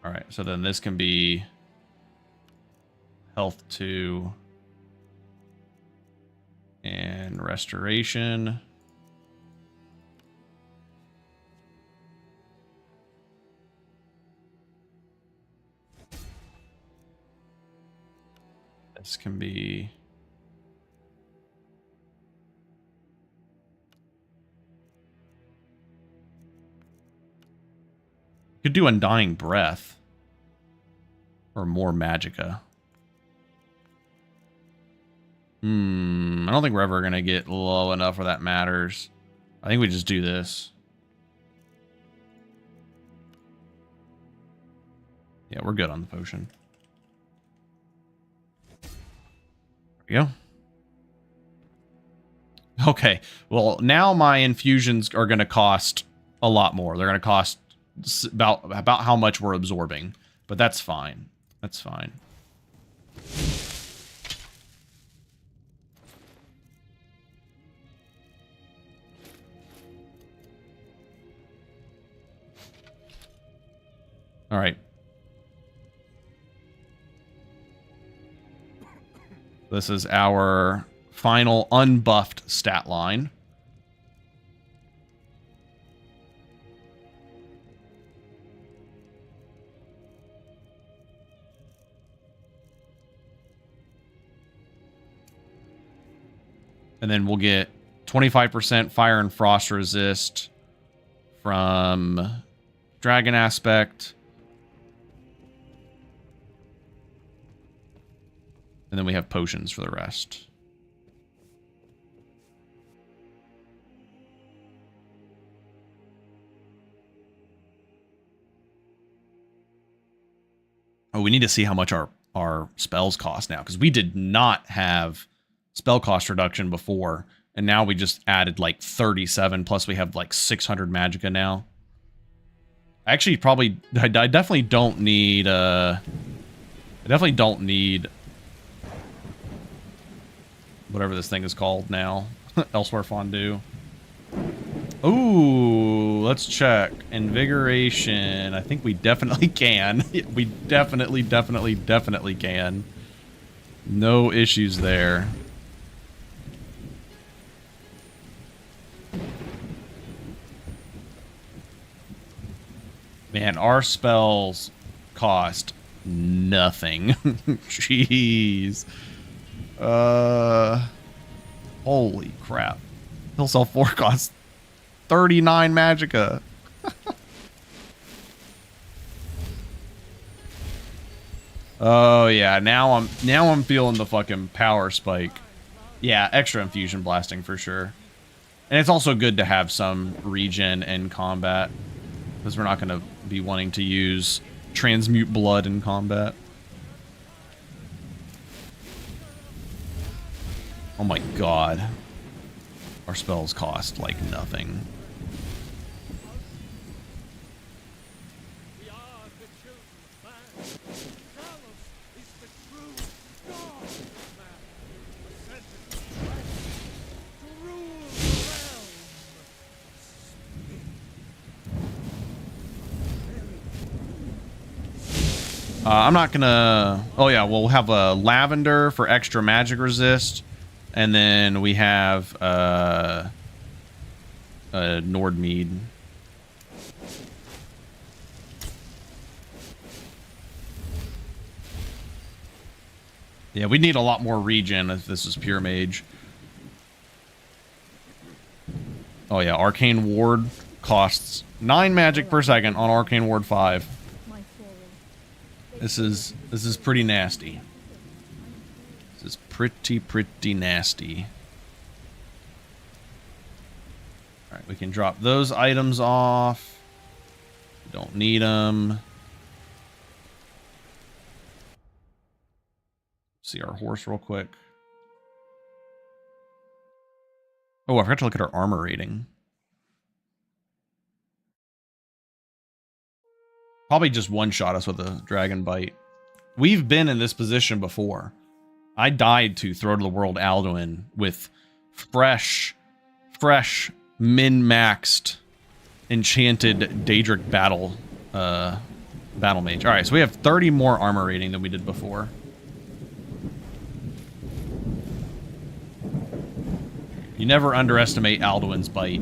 All right, so then this can be health 2 and restoration. This can be could do Undying Breath or more magicka. I don't think we're ever gonna get low enough where that matters. I think we just do this. Yeah, we're good on the potion. There we go. Okay, well, now my infusions are going to cost a lot more. They're going to cost about how much we're absorbing, but that's fine. That's fine. All right. This is our final unbuffed stat line. And then we'll get 25% fire and frost resist from dragon aspect. And then we have potions for the rest. Oh, we need to see how much our spells cost now, because we did not have spell cost reduction before, and now we just added like 37, plus we have like 600 magicka now. Actually, probably, I definitely don't need, whatever this thing is called now. Elsewhere fondue. Ooh, let's check. Invigoration. I think we definitely can. We definitely can. No issues there. Man, our spells cost nothing. Jeez. Holy crap. He'll sell 4 costs 39 magicka. Oh yeah, now I'm feeling the fucking power spike. Yeah, extra infusion blasting for sure. And it's also good to have some regen in combat, because we're not going to be wanting to use transmute blood in combat. Oh my god. Our spells cost like nothing. I'm not gonna... Oh yeah, we'll have a lavender for extra magic resist. And then we have Nordmead. Yeah, we need a lot more regen if this is pure mage. Oh yeah, Arcane Ward costs 9 magic per second on Arcane Ward 5. This is pretty nasty. This is pretty nasty. Alright, we can drop those items off. We don't need them. See our horse real quick. Oh, I forgot to look at our armor rating. Probably just one-shot us with a dragon bite. we've been in this position before. I died to Throw to the World Alduin with fresh, min-maxed, enchanted Daedric battle mage. All right, so we have 30 more armor rating than we did before. You never underestimate Alduin's bite.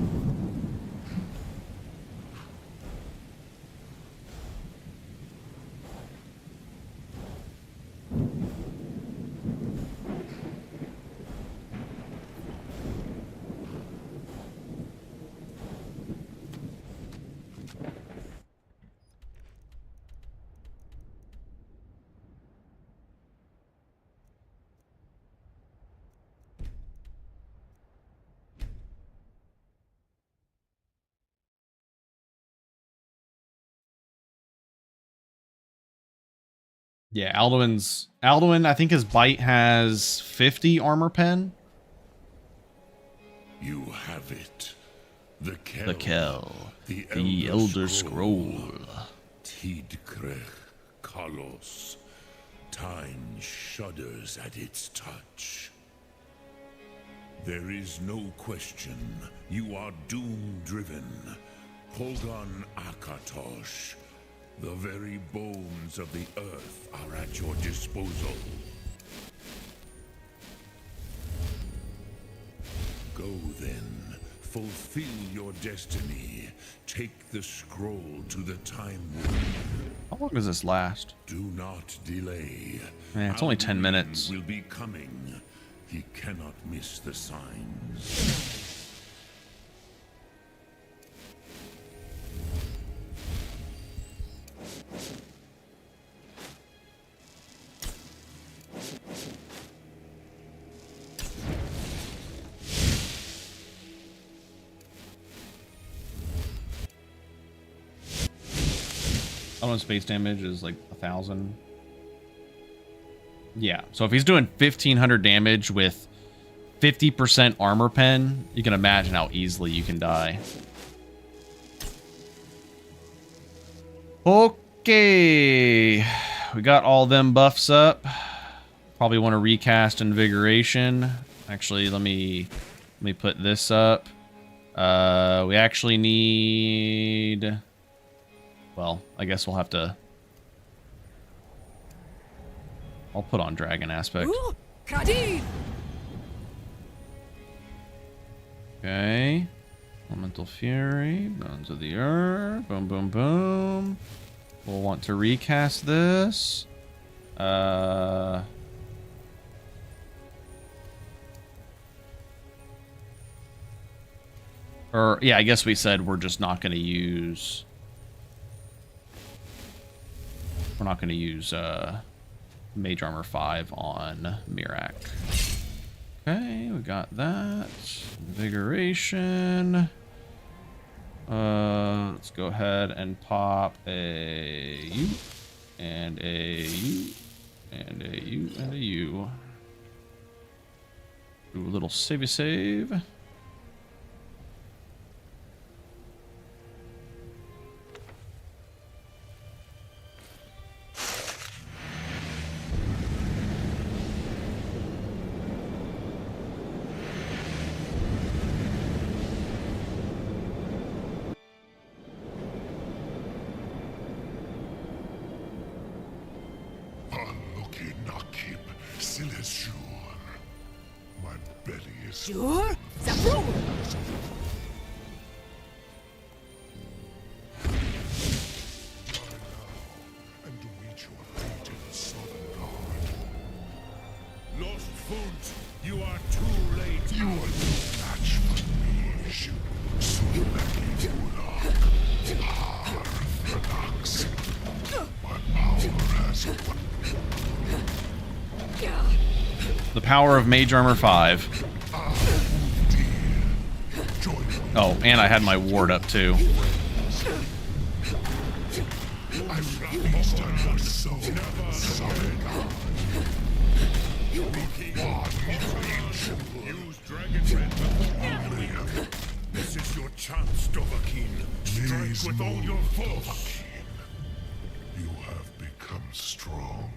Yeah, Alduin, I think his bite has 50 armor pen. You have it. The Kell. The Elder Scroll. Tidkrech Kalos. Time shudders at its touch. There is no question. You are doom-driven. Hogan Akatosh. The very bones of the earth are at your disposal. Go then, fulfill your destiny. Take the scroll to the Time Wood. How long does this last? Do not delay. Man, it's only 10 minutes. Will be coming. He cannot miss the signs. Space damage is like 1,000. Yeah, so if he's doing 1,500 damage with 50% armor pen, you can imagine how easily you can die. Okay, we got all them buffs up. Probably want to recast Invigoration. Actually, let me put this up. We actually need. Well, I guess we'll have to. I'll put on Dragon Aspect. Okay. Elemental Fury. Bones of the Earth. Boom, boom, boom. We'll want to recast this. Or, yeah, I guess we said we're just not going to use. We're not going to use Mage Armor 5 on Mirak. Okay, we got that. Invigoration. Let's go ahead and pop a U and a U and a U and a U. Do a little savey save. The power of Mage Armor 5. Oh, and I had my ward up too. This is your chance, Dovahkiin. Strike with all your force. You have become strong.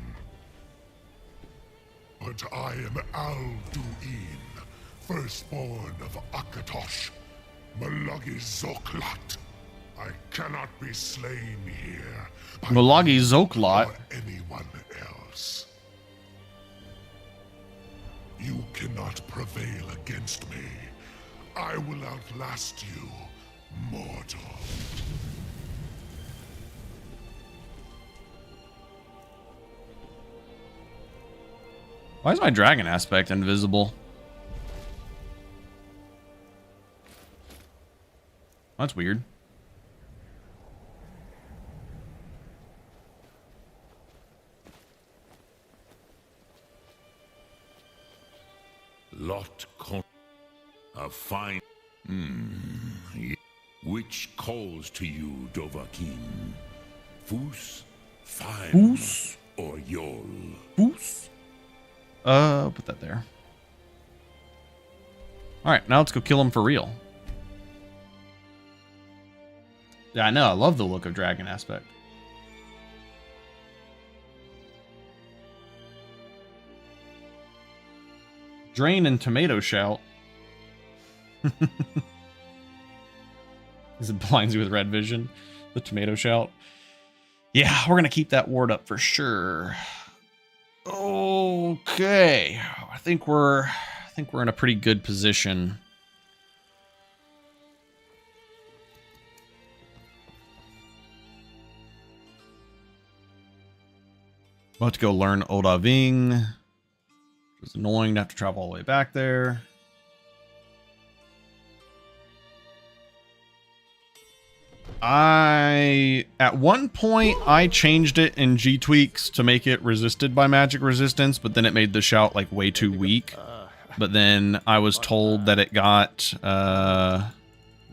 But I am Alduin, firstborn of Akatosh, Malagi Zoklat. I cannot be slain here by Malagi you Zoklat? or anyone else. You cannot prevail against me. I will outlast you, mortal. Why is my dragon aspect invisible? That's weird. Lot con a fine. Which calls to you, Dovahkiin? Fus, Fime, Fus? or Yol? Fus? Put that there. Alright, now let's go kill him for real. Yeah, I know. I love the look of dragon aspect. Drain and tomato shout. Is it blinds you with red vision? The tomato shout. Yeah, we're gonna keep that ward up for sure. Okay, I think we're in a pretty good position. About to go learn Odaving. It's annoying to have to travel all the way back there. At one point, I changed it in 3tweaks to make it resisted by magic resistance, but then it made the shout like way too weak. But then I was told that it got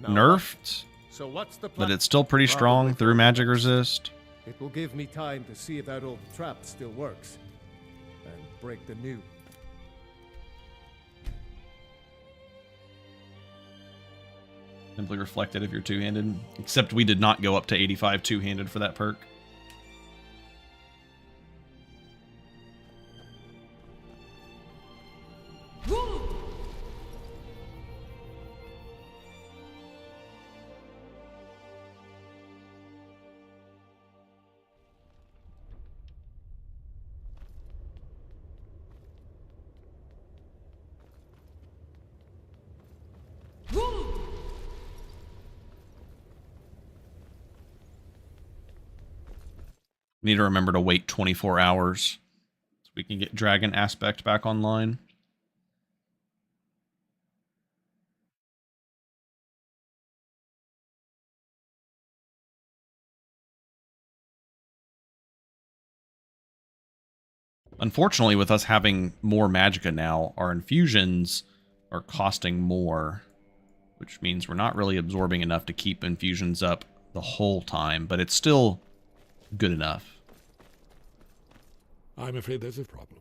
nerfed, but it's still pretty strong through magic resist. It will give me time to see if that old trap still works, and break the new. Simply reflected if you're two-handed. Except we did not go up to 85 two-handed for that perk. Need to remember to wait 24 hours so we can get Dragon Aspect back online. Unfortunately, with us having more Magicka now, our infusions are costing more, which means we're not really absorbing enough to keep infusions up the whole time, but it's still good enough. I'm afraid there's a problem.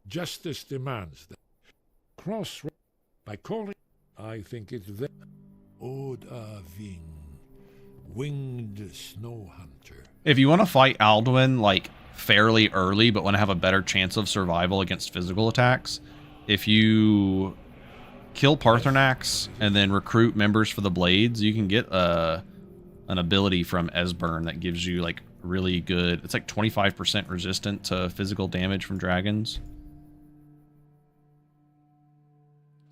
Justice demands that. Cross by calling. I think it's the Odaving, winged snow hunter. If you want to fight Alduin like fairly early, but want to have a better chance of survival against physical attacks, if you kill Paarthurnax and then recruit members for the blades, you can get an ability from Esbern that gives you like really good, it's like 25% resistant to physical damage from dragons.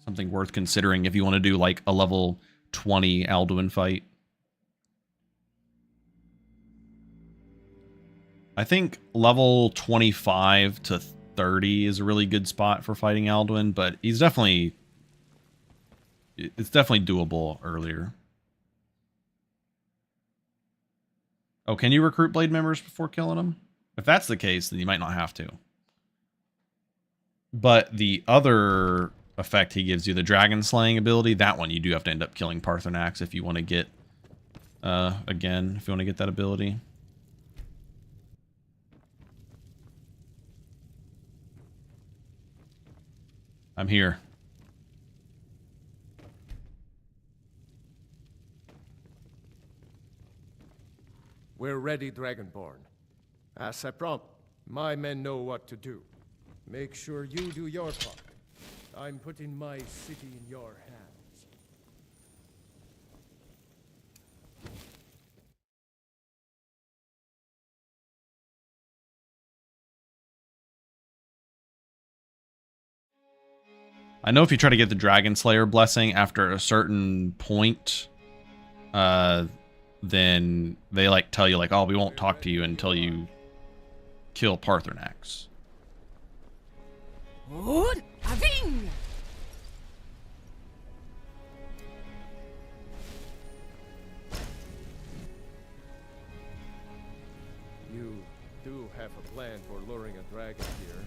Something worth considering if you want to do like a level 20 Alduin fight. I think level 25 to 30 is a really good spot for fighting Alduin, but it's definitely doable earlier. Oh, can you recruit blade members before killing them? If that's the case, then you might not have to. But the other effect he gives you, the dragon slaying ability, that one you do have to end up killing Paarthurnax if you want to get, again, if you want to get that ability. I'm here. We're ready, Dragonborn. As I promised, my men know what to do. Make sure you do your part. I'm putting my city in your hands. I know if you try to get the Dragon Slayer blessing after a certain point, then they like tell you like, oh, we won't talk to you until you kill Parthenax. Good. Aving! You do have a plan for luring a dragon here,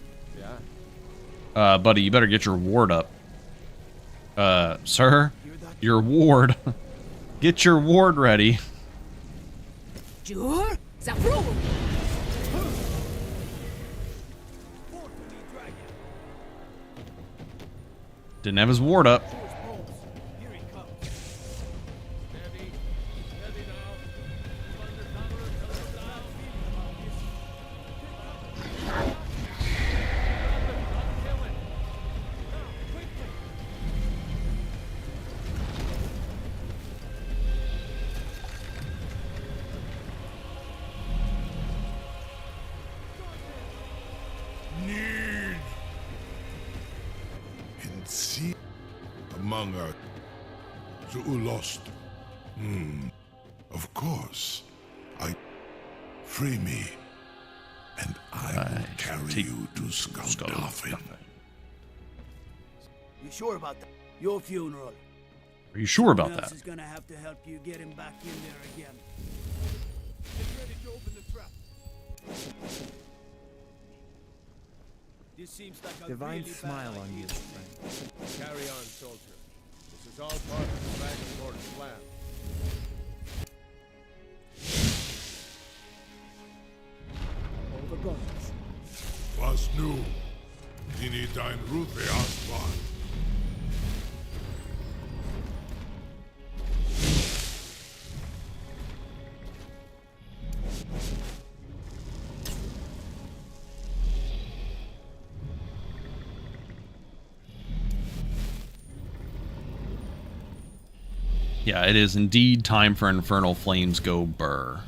yeah? Buddy, you better get your ward up. Sir, your ward. Get your ward ready. Jur? Zapru! Didn't have his ward up. Among our to lost. Of course. Free me, and I will carry you to Skulldaffin. You sure about that? Your funeral. Are you sure about Someone else that? is gonna have to help you get him back in there again. Get ready to open the trap. This seems like a Divine really smile bad on idea. you, friend. Carry on, soldier. This is all part of the Dragon Lord's plan. All the gods. Was nu. Dini dein Rufe Aswan. Yeah, it is indeed time for Infernal Flames go burr.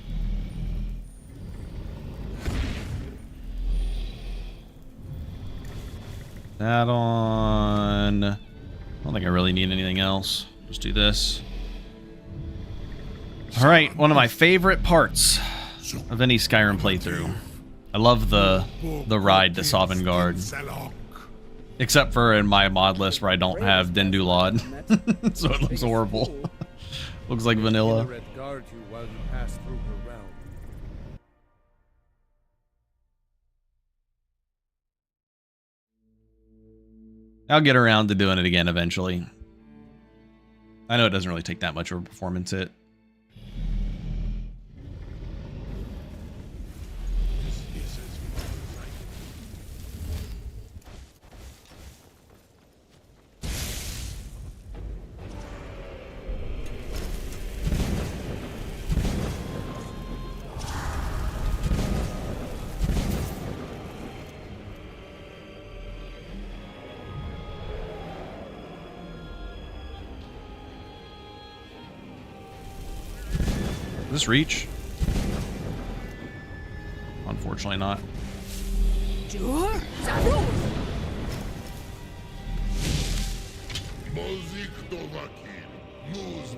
That on... I don't think I really need anything else. Just do this. Alright, one of my favorite parts of any Skyrim playthrough. I love the ride to Sovngarde. Except for in my mod list where I don't have Dendulod. So it looks horrible. Looks like vanilla. Guard you while you pass through her realm. I'll get around to doing it again eventually. I know it doesn't really take that much of a performance hit. Does this reach? Unfortunately not. Jur? Zapru! Mozik Dovaki. Muzme.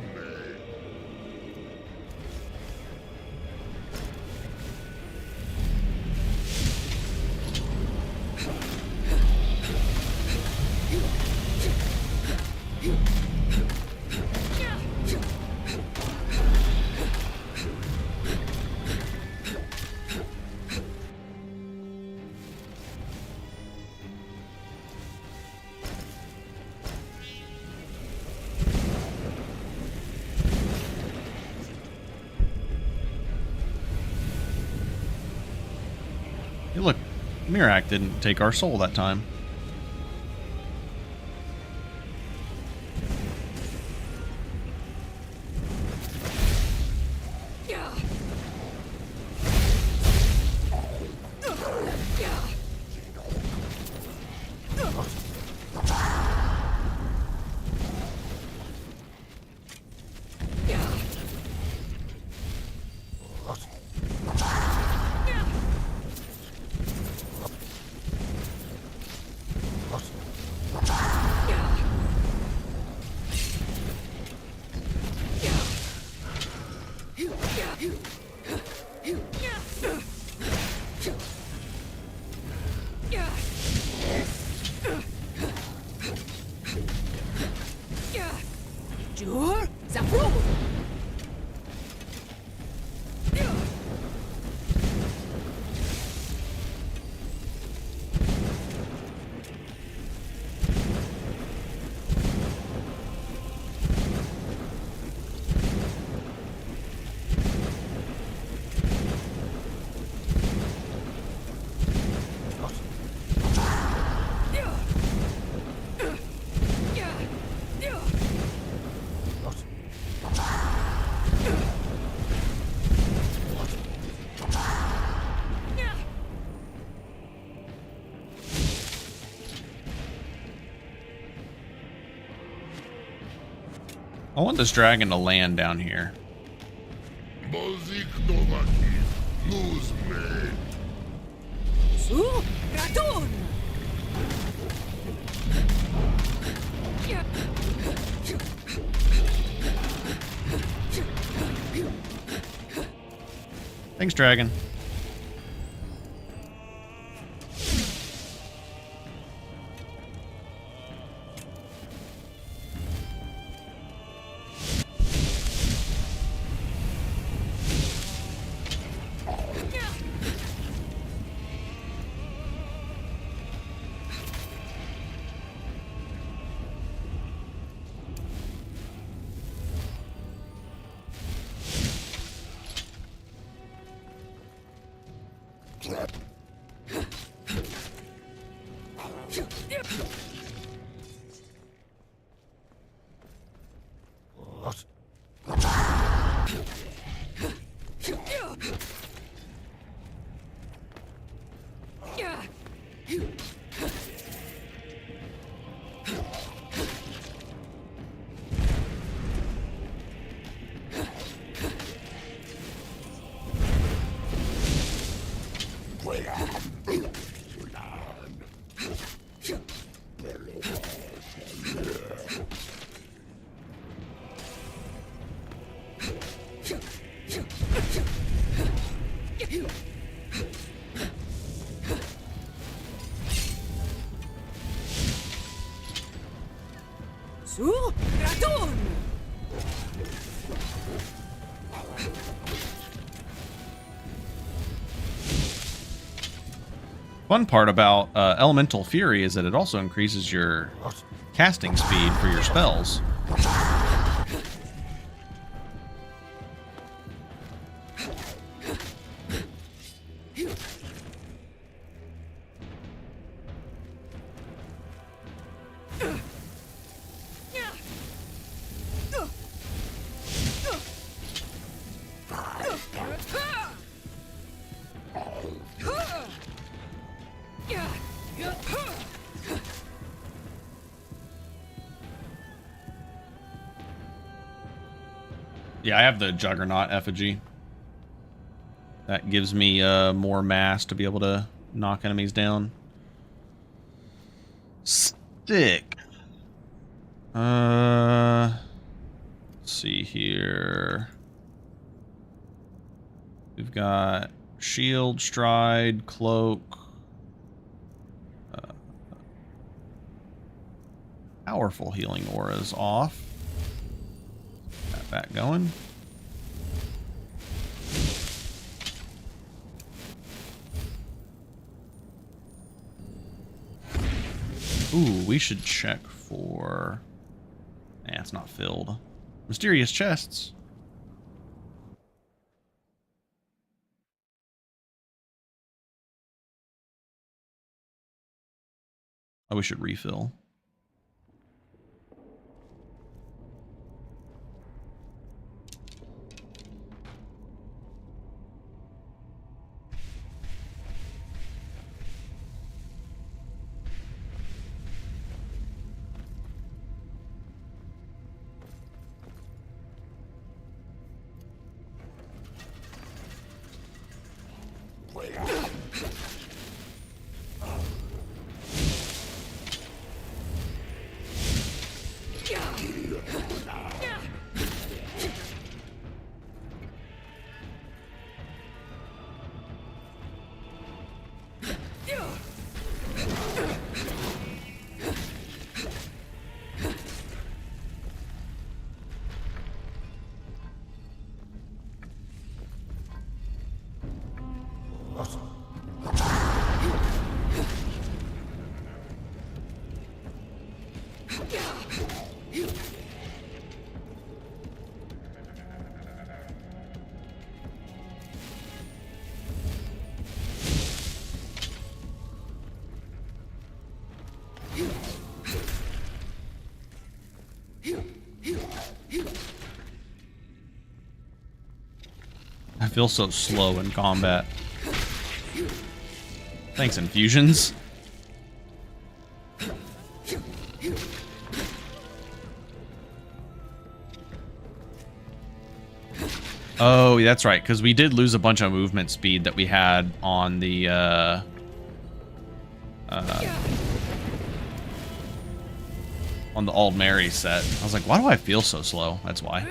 Hey, look, Mirak didn't take our soul that time. I want this dragon to land down here. Thanks, dragon. Fun part about Elemental Fury is that it also increases your casting speed for your spells. Yeah, I have the Juggernaut effigy. That gives me more mass to be able to knock enemies down. Stick. Let's see here. We've got shield, stride, cloak. Powerful healing aura is off. Got that going. Ooh, we should check for... Nah, it's not filled. Mysterious chests. Oh, we should refill. I feel so slow in combat. Thanks, infusions. Oh, that's right, because we did lose a bunch of movement speed that we had on the Old Mary set. I was like, why do I feel so slow? That's why.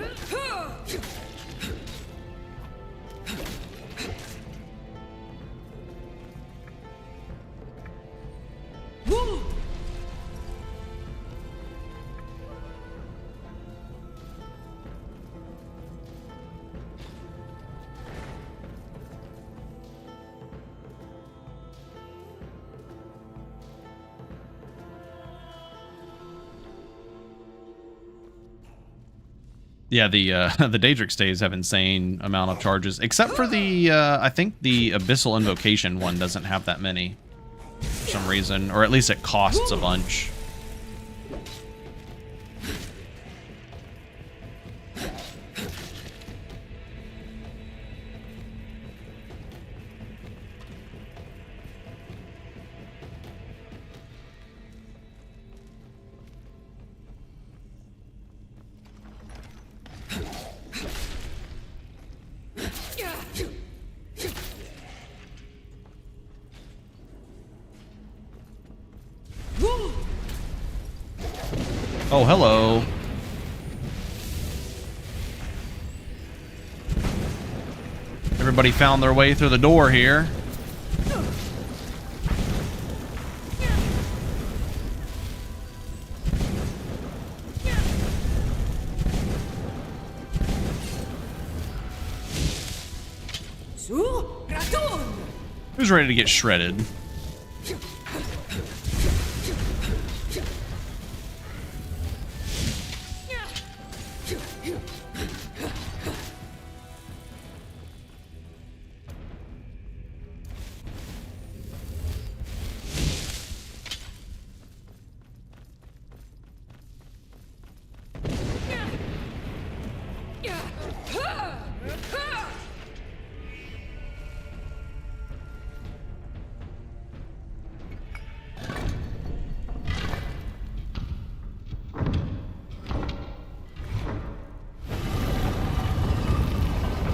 Yeah, the Daedric stays have insane amount of charges, except for the I think the Abyssal Invocation one doesn't have that many for some reason, or at least it costs a bunch. Oh, hello. Everybody found their way through the door here. Who's ready to get shredded?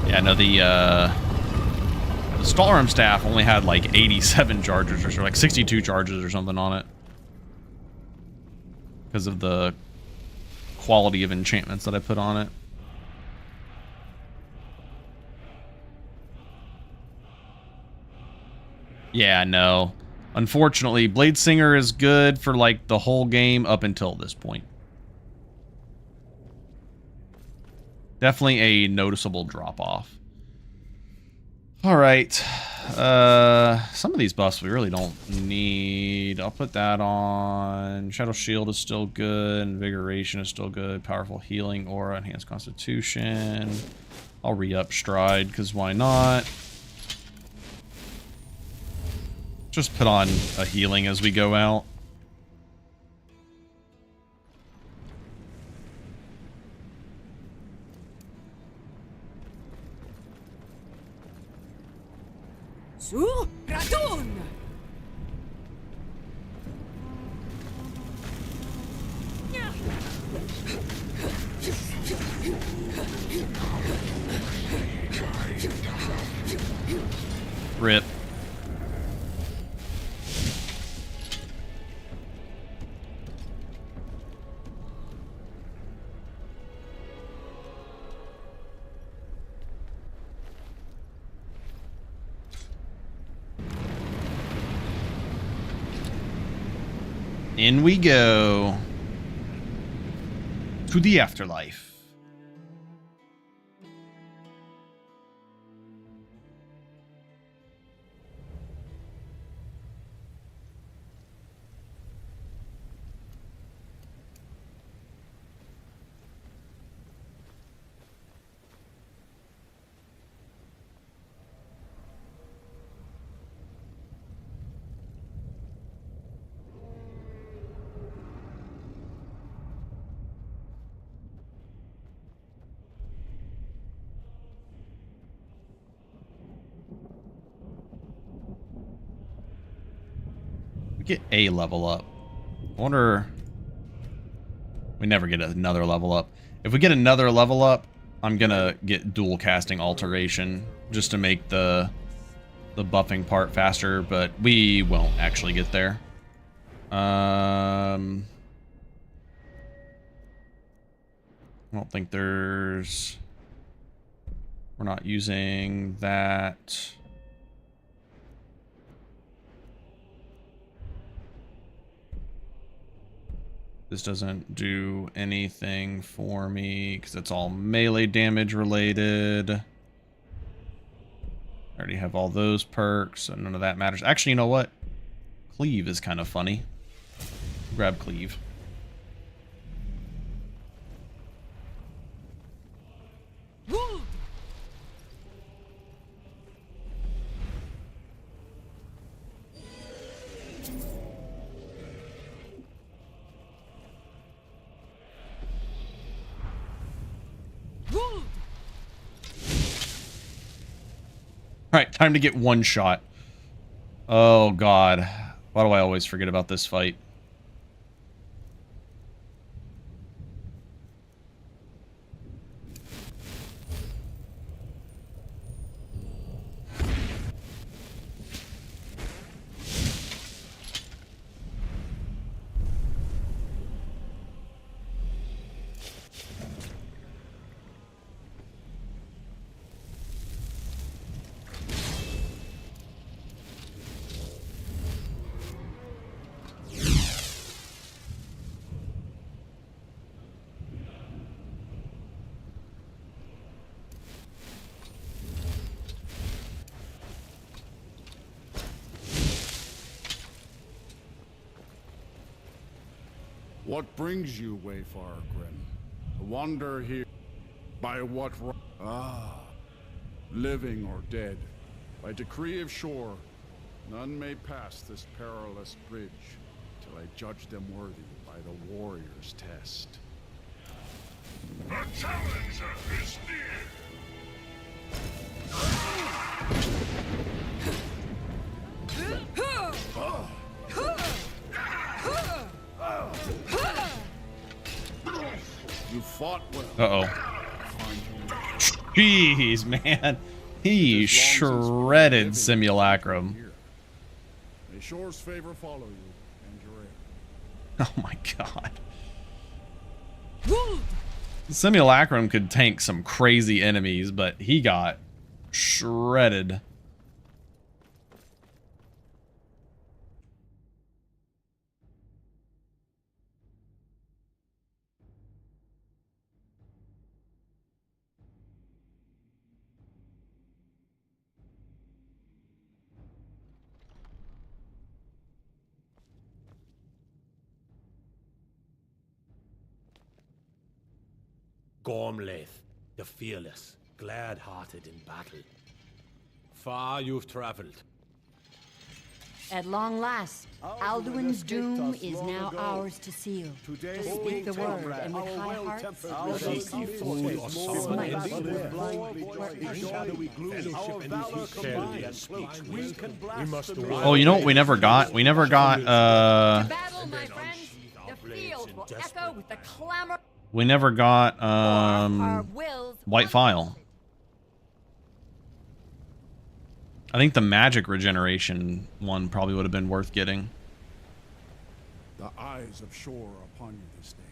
Yeah, no, the Stalrim staff only had like 87 charges or so, like 62 charges or something on it. Because of the quality of enchantments that I put on it. Yeah, no. Unfortunately, Blade Singer is good for like the whole game up until this point. Definitely a noticeable drop-off. Alright. Some of these buffs we really don't need. I'll put that on. Shadow Shield is still good. Invigoration is still good. Powerful Healing Aura. Enhanced Constitution. I'll re-up Stride, because why not? Just put on a healing as we go out. Rip. In we go to the afterlife. Get a level up. I wonder... We never get another level up. If we get another level up, I'm gonna get dual casting alteration just to make the buffing part faster, but we won't actually get there. I don't think there's... We're not using that. This doesn't do anything for me because it's all melee damage related. I already have all those perks, so none of that matters. Actually, you know what? Cleave is kind of funny. Grab Cleave. Alright, time to get one shot. Oh god. Why do I always forget about this fight? What brings you, Wayfarer Grim? To wander here by what right? Ah, living or dead. By decree of shore, none may pass this perilous bridge till I judge them worthy by the warrior's test. The challenger is near! You fought well. Uh-oh. Jeez, man. He shredded Simulacrum. May shore's favor follow you and your aid. Oh my god. Simulacrum could tank some crazy enemies, but he got shredded. Gormlaith, the fearless, glad-hearted in battle. Far you've traveled. At long last, Alduin's doom is now ours to seal. To speak the word, and with high hearts, we shall see forth Oh, you know what we never got? We never got, battle, my friends. The field will echo with the clamor. we never got, White File. I think the magic regeneration one probably would have been worth getting. The eyes of shore are upon you this day.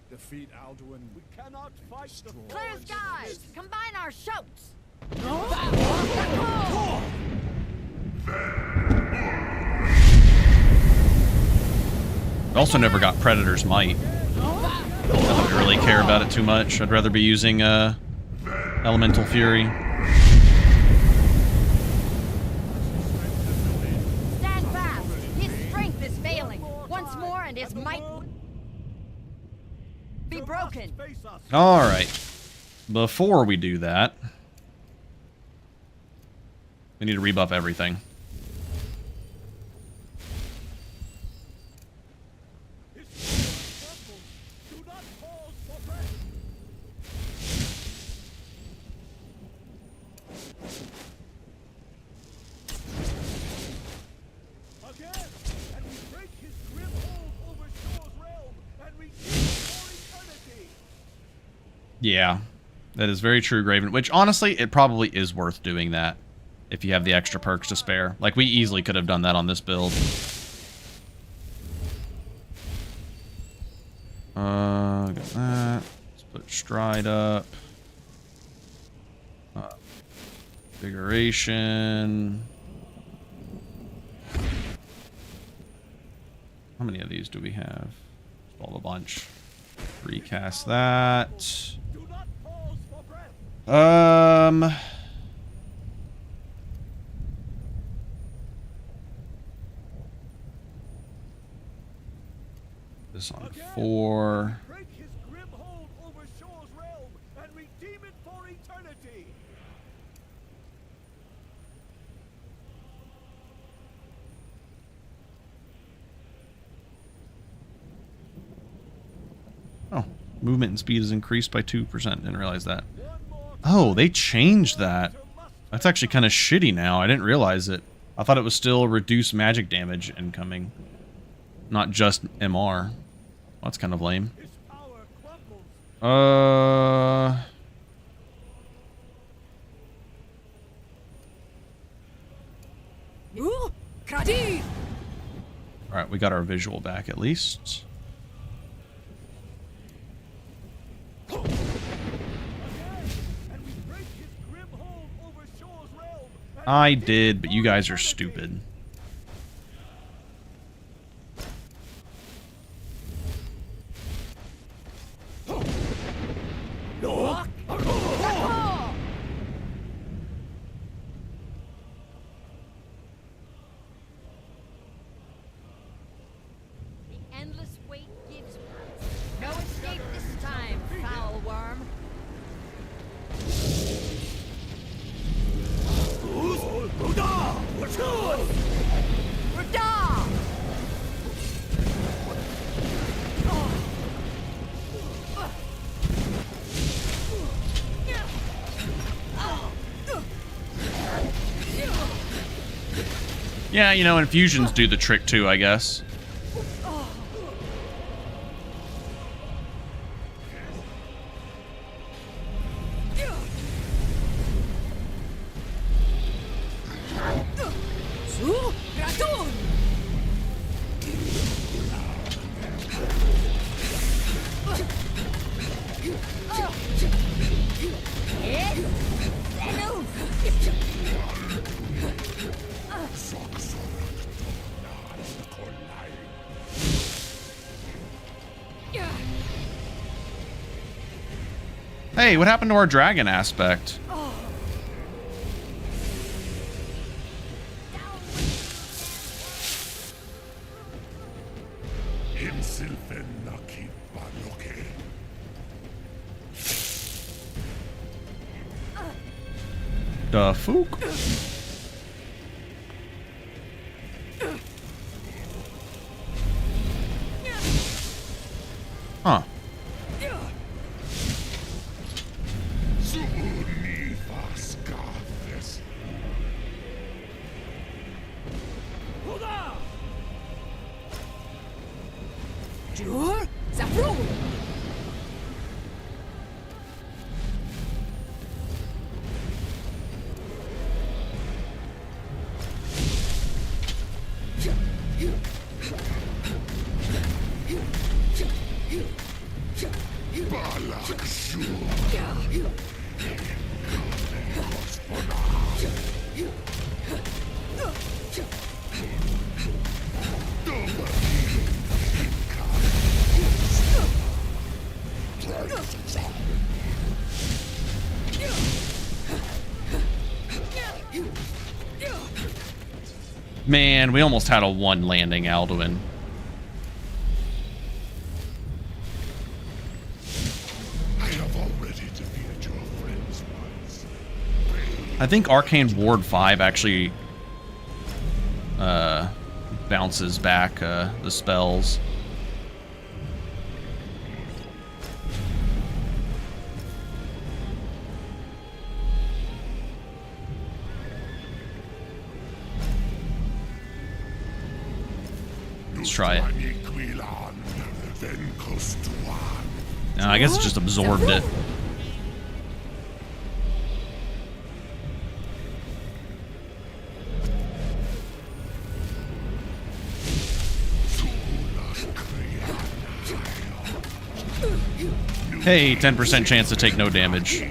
Defeat Alduin. We cannot fight the Clear skies! Combine our shouts! Also never got Predator's Might. I don't really care about it too much. I'd rather be using Elemental Fury. Stand fast! His strength is failing. Once more and his might will be broken. Alright. Before we do that, we need to rebuff everything. Yeah. That is very true, Graven. Which, honestly, it probably is worth doing that if you have the extra perks to spare. Like, we easily could have done that on this build. Got that. Let's put Stride up. Invigoration. How many of these do we have? All a bunch. Recast that. This on 4. Break his grim hold over Shore's realm and redeem it for eternity. Oh, movement and speed is increased by 2%. Didn't realize that. Oh, they changed that. That's actually kind of shitty now. I didn't realize it. I thought it was still reduced magic damage incoming, not just MR. Well, that's kind of lame. Alright, we got our visual back at least. I did, but you guys are stupid. Endless wait gives no escape this time, foul worm. Yeah, you know, infusions do the trick too, I guess. Hey, what happened to our dragon aspect? The fook? Huh. Man, we almost had a 1 landing Alduin. I think Arcane Ward 5 actually bounces back the spells. Let's try it. No, I guess it just absorbed it. Hey, 10% chance to take no damage.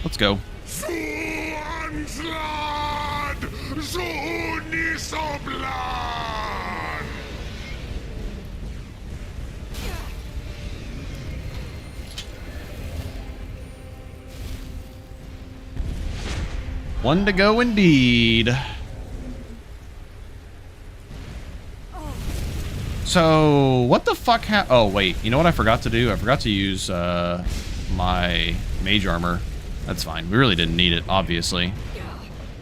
Let's go. One to go indeed. So, what the fuck oh, wait. You know what I forgot to do? I forgot to use my mage armor. That's fine. We really didn't need it, obviously.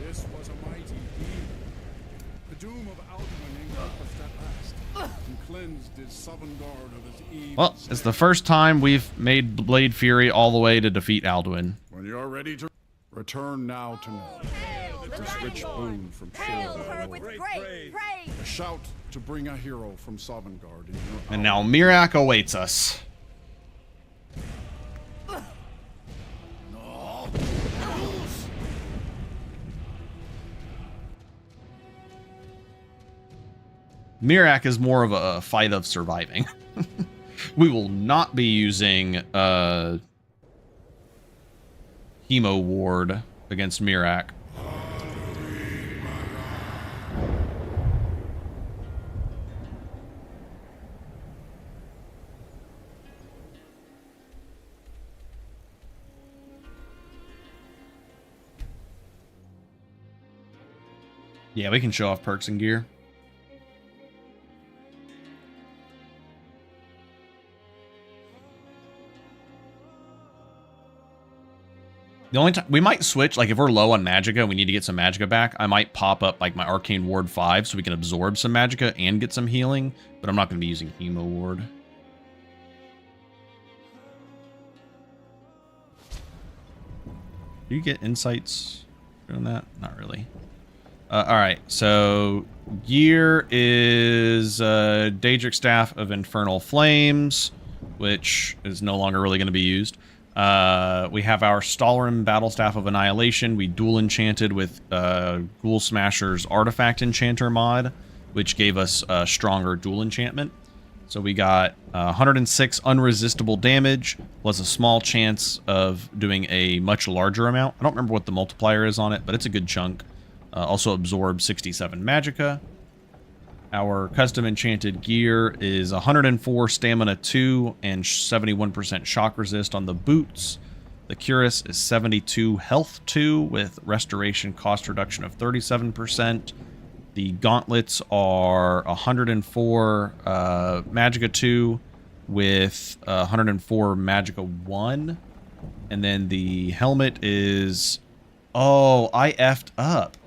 This was a mighty deed. The doom of Alduin encompassed at last, and cleansed his Sovngarde of his evil. Well, it's the first time we've made Blade Fury all the way to defeat Alduin. When you're ready to return now to know this rich boon from Shore. A shout to bring a hero from Sovngarde in your And now Miraak awaits us. Miraak is more of a fight of surviving. We will not be using Hemo Ward against Miraak. Yeah, we can show off perks and gear. The only time we might switch, like if we're low on Magicka and we need to get some Magicka back, I might pop up like my Arcane Ward 5 so we can absorb some Magicka and get some healing, but I'm not going to be using Hemo Ward. Do you get insights doing that? Not really. Alright, so gear is Daedric Staff of Infernal Flames, which is no longer really going to be used. We have our Stalrim Battle Staff of Annihilation. We dual enchanted with Ghoul Smasher's Artifact Enchanter mod, which gave us stronger dual enchantment. So we got 106 unresistible damage, plus a small chance of doing a much larger amount. I don't remember what the multiplier is on it, but it's a good chunk. Also absorbs 67 Magicka. Our custom enchanted gear is 104 stamina 2 and 71% shock resist on the boots. The cuirass is 72 health 2 with restoration cost reduction of 37%. The gauntlets are 104 Magicka 2 with 104 Magicka 1. And then the helmet is... Oh, I effed up.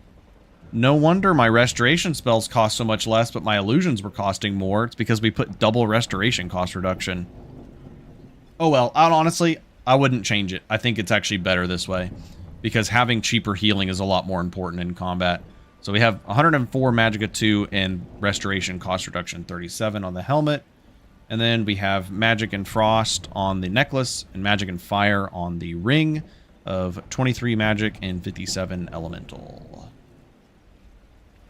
No wonder my restoration spells cost so much less, but my illusions were costing more. It's because we put double restoration cost reduction. Oh well, honestly, I wouldn't change it. I think it's actually better this way, because having cheaper healing is a lot more important in combat. So we have 104 Magicka 2 and restoration cost reduction 37 on the helmet. And then we have Magic and Frost on the necklace and Magic and Fire on the ring of 23 Magic and 57 Elemental.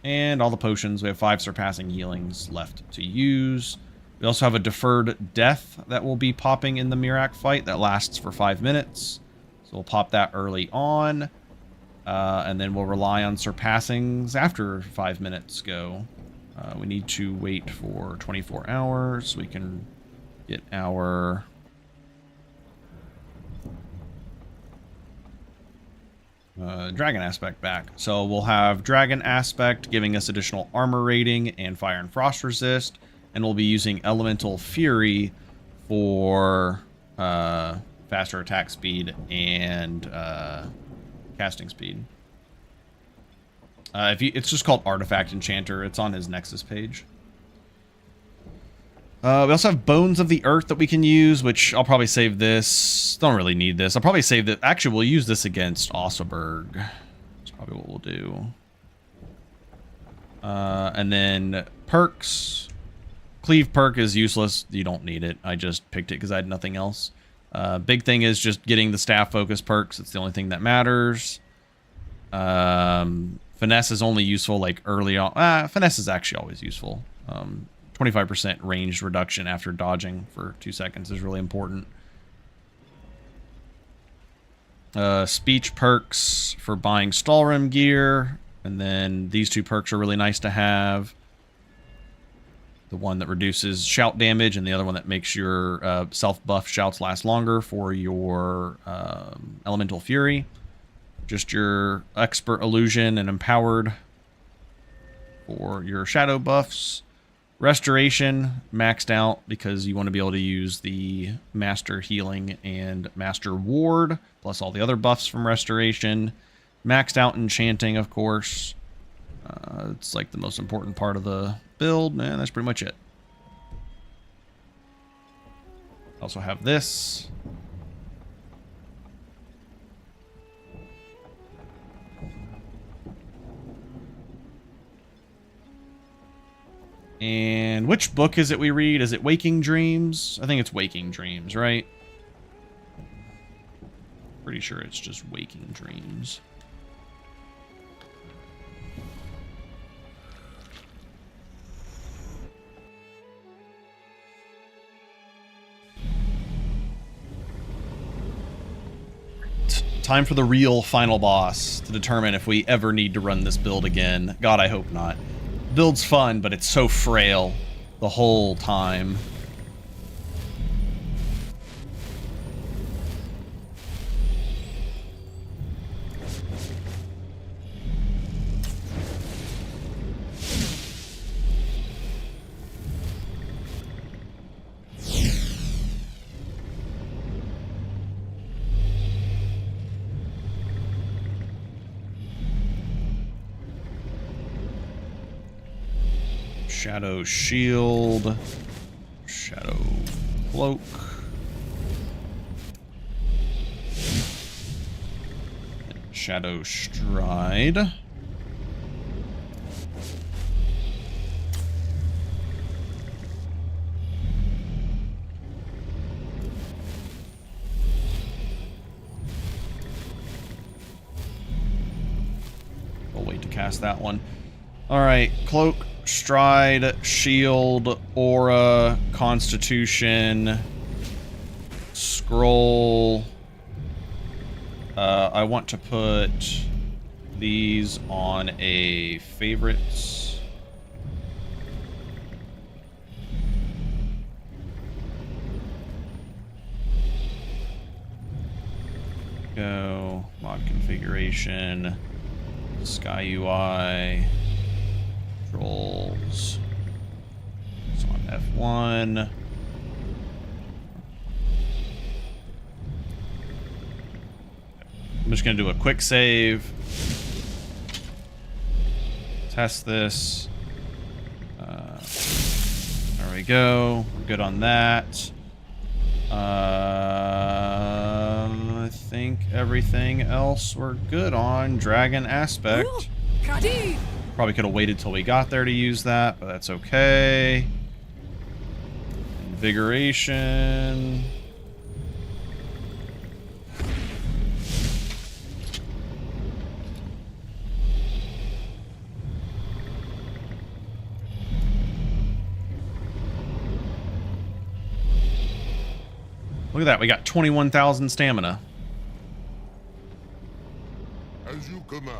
And all the potions, we have 5 surpassing healings left to use. We also have a deferred death that will be popping in the Miraak fight that lasts for 5 minutes. So we'll pop that early on. And then we'll rely on surpassings after 5 minutes go. We need to wait for 24 hours so we can get our... Dragon Aspect back. So we'll have Dragon Aspect giving us additional armor rating and fire and frost resist, and we'll be using Elemental Fury for faster attack speed and casting speed. It's just called Artifact Enchanter. It's on his Nexus page. We also have Bones of the Earth that we can use, which I'll probably save this. Don't really need this. I'll probably save that. Actually, we'll use this against Ossaberg. That's probably what we'll do. And then perks. Cleave perk is useless. You don't need it. I just picked it because I had nothing else. Big thing is just getting the staff focus perks. It's the only thing that matters. Finesse is only useful like early on. Finesse is actually always useful. 25% range reduction after dodging for 2 seconds is really important. Speech perks for buying Stalrim gear. And then these 2 perks are really nice to have. The one that reduces shout damage and the other one that makes your self-buff shouts last longer for your Elemental Fury. Just your Expert Illusion and Empowered for your shadow buffs. Restoration maxed out because you want to be able to use the Master Healing and Master Ward, plus all the other buffs from Restoration. Maxed out Enchanting, of course. It's like the most important part of the build, and that's pretty much it. Also have this. And which book is it we read? Is it Waking Dreams? I think it's Waking Dreams, right? Pretty sure it's just Waking Dreams. Time for the real final boss to determine if we ever need to run this build again. God, I hope not. Build's fun, but it's so frail the whole time. Shadow Shield, Shadow Cloak, Shadow Stride, we'll wait to cast that one. All right, Cloak, Stride, Shield, Aura, Constitution, Scroll. I want to put these on a favorites. Go, mod configuration, Sky UI. Controls. So on F1. I'm just going to do a quick save. Test this. There we go. We're good on that. I think everything else we're good on. Dragon Aspect. Probably could have waited till we got there to use that, but that's okay. Invigoration. Look at that, we got 21,000 stamina. As you command.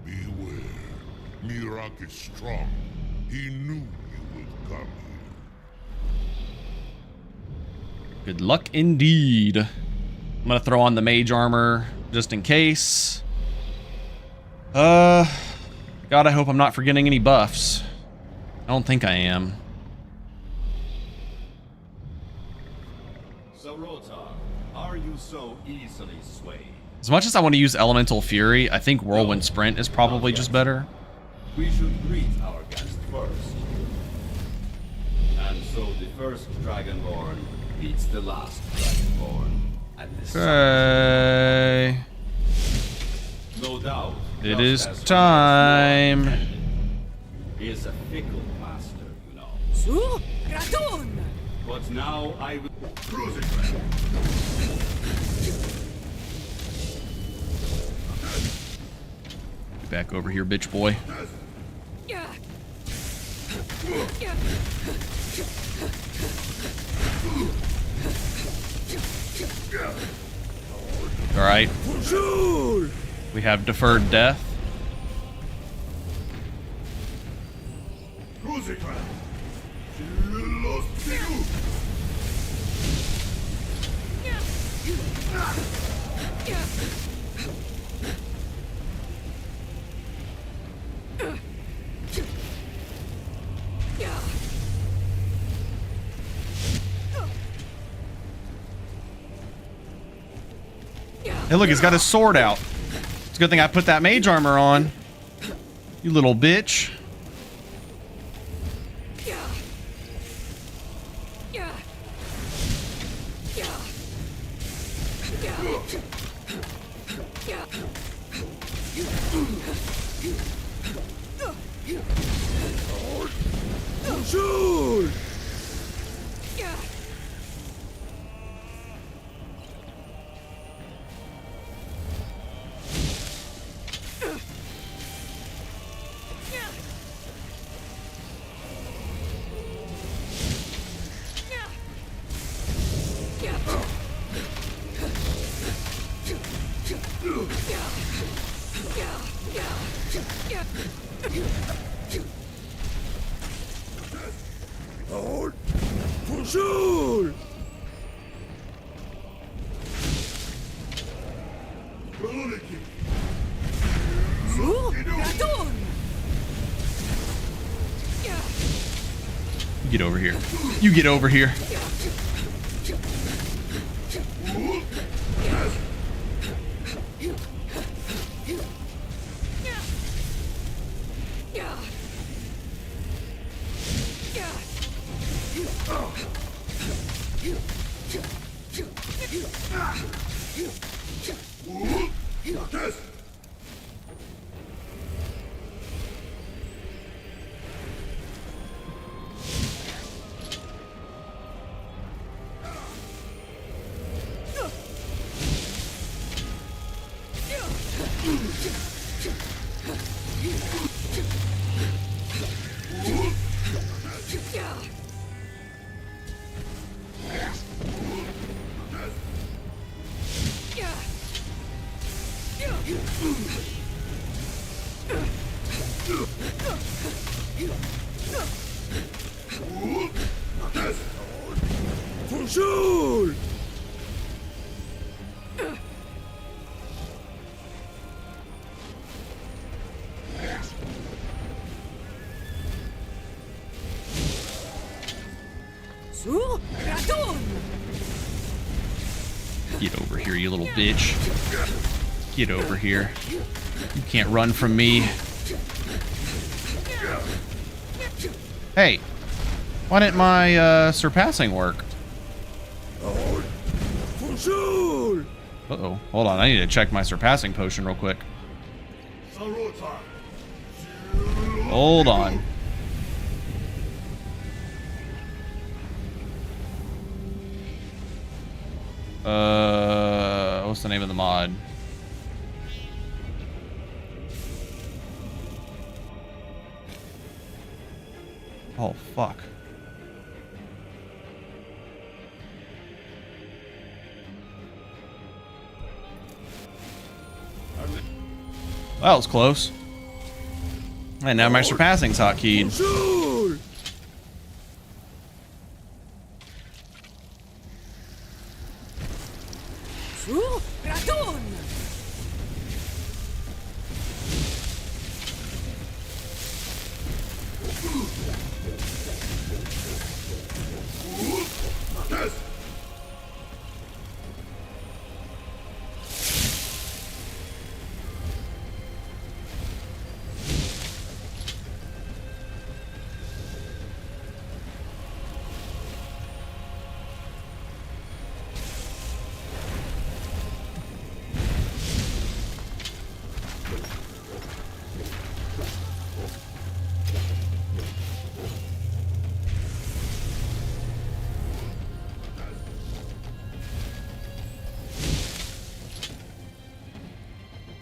Beware. Mirak is strong. He knew you would come here. Good luck indeed. I'm gonna throw on the mage armor just in case. God, I hope I'm not forgetting any buffs. I don't think I am. So Rotar, are you so easily swayed? As much as I want to use Elemental Fury, I think Whirlwind Sprint is probably just better. We should greet our guest first. And so the first Dragonborn beats the last Dragonborn at this Okay. No doubt. It is time. He is a fickle master, you know. But now I will... Get back over here, bitch boy. Alright. We have deferred death. Hey, look, he's got his sword out. It's a good thing I put that mage armor on. You little bitch. You get over here. You get over here. Get over here, you little bitch. Get over here. You can't run from me. Hey, why didn't my surpassing work? Uh-oh. Hold on, I need to check my surpassing potion real quick. Hold on. What's the name of the mod? Oh, fuck. That was close. And now my surpassing's hotkeyed.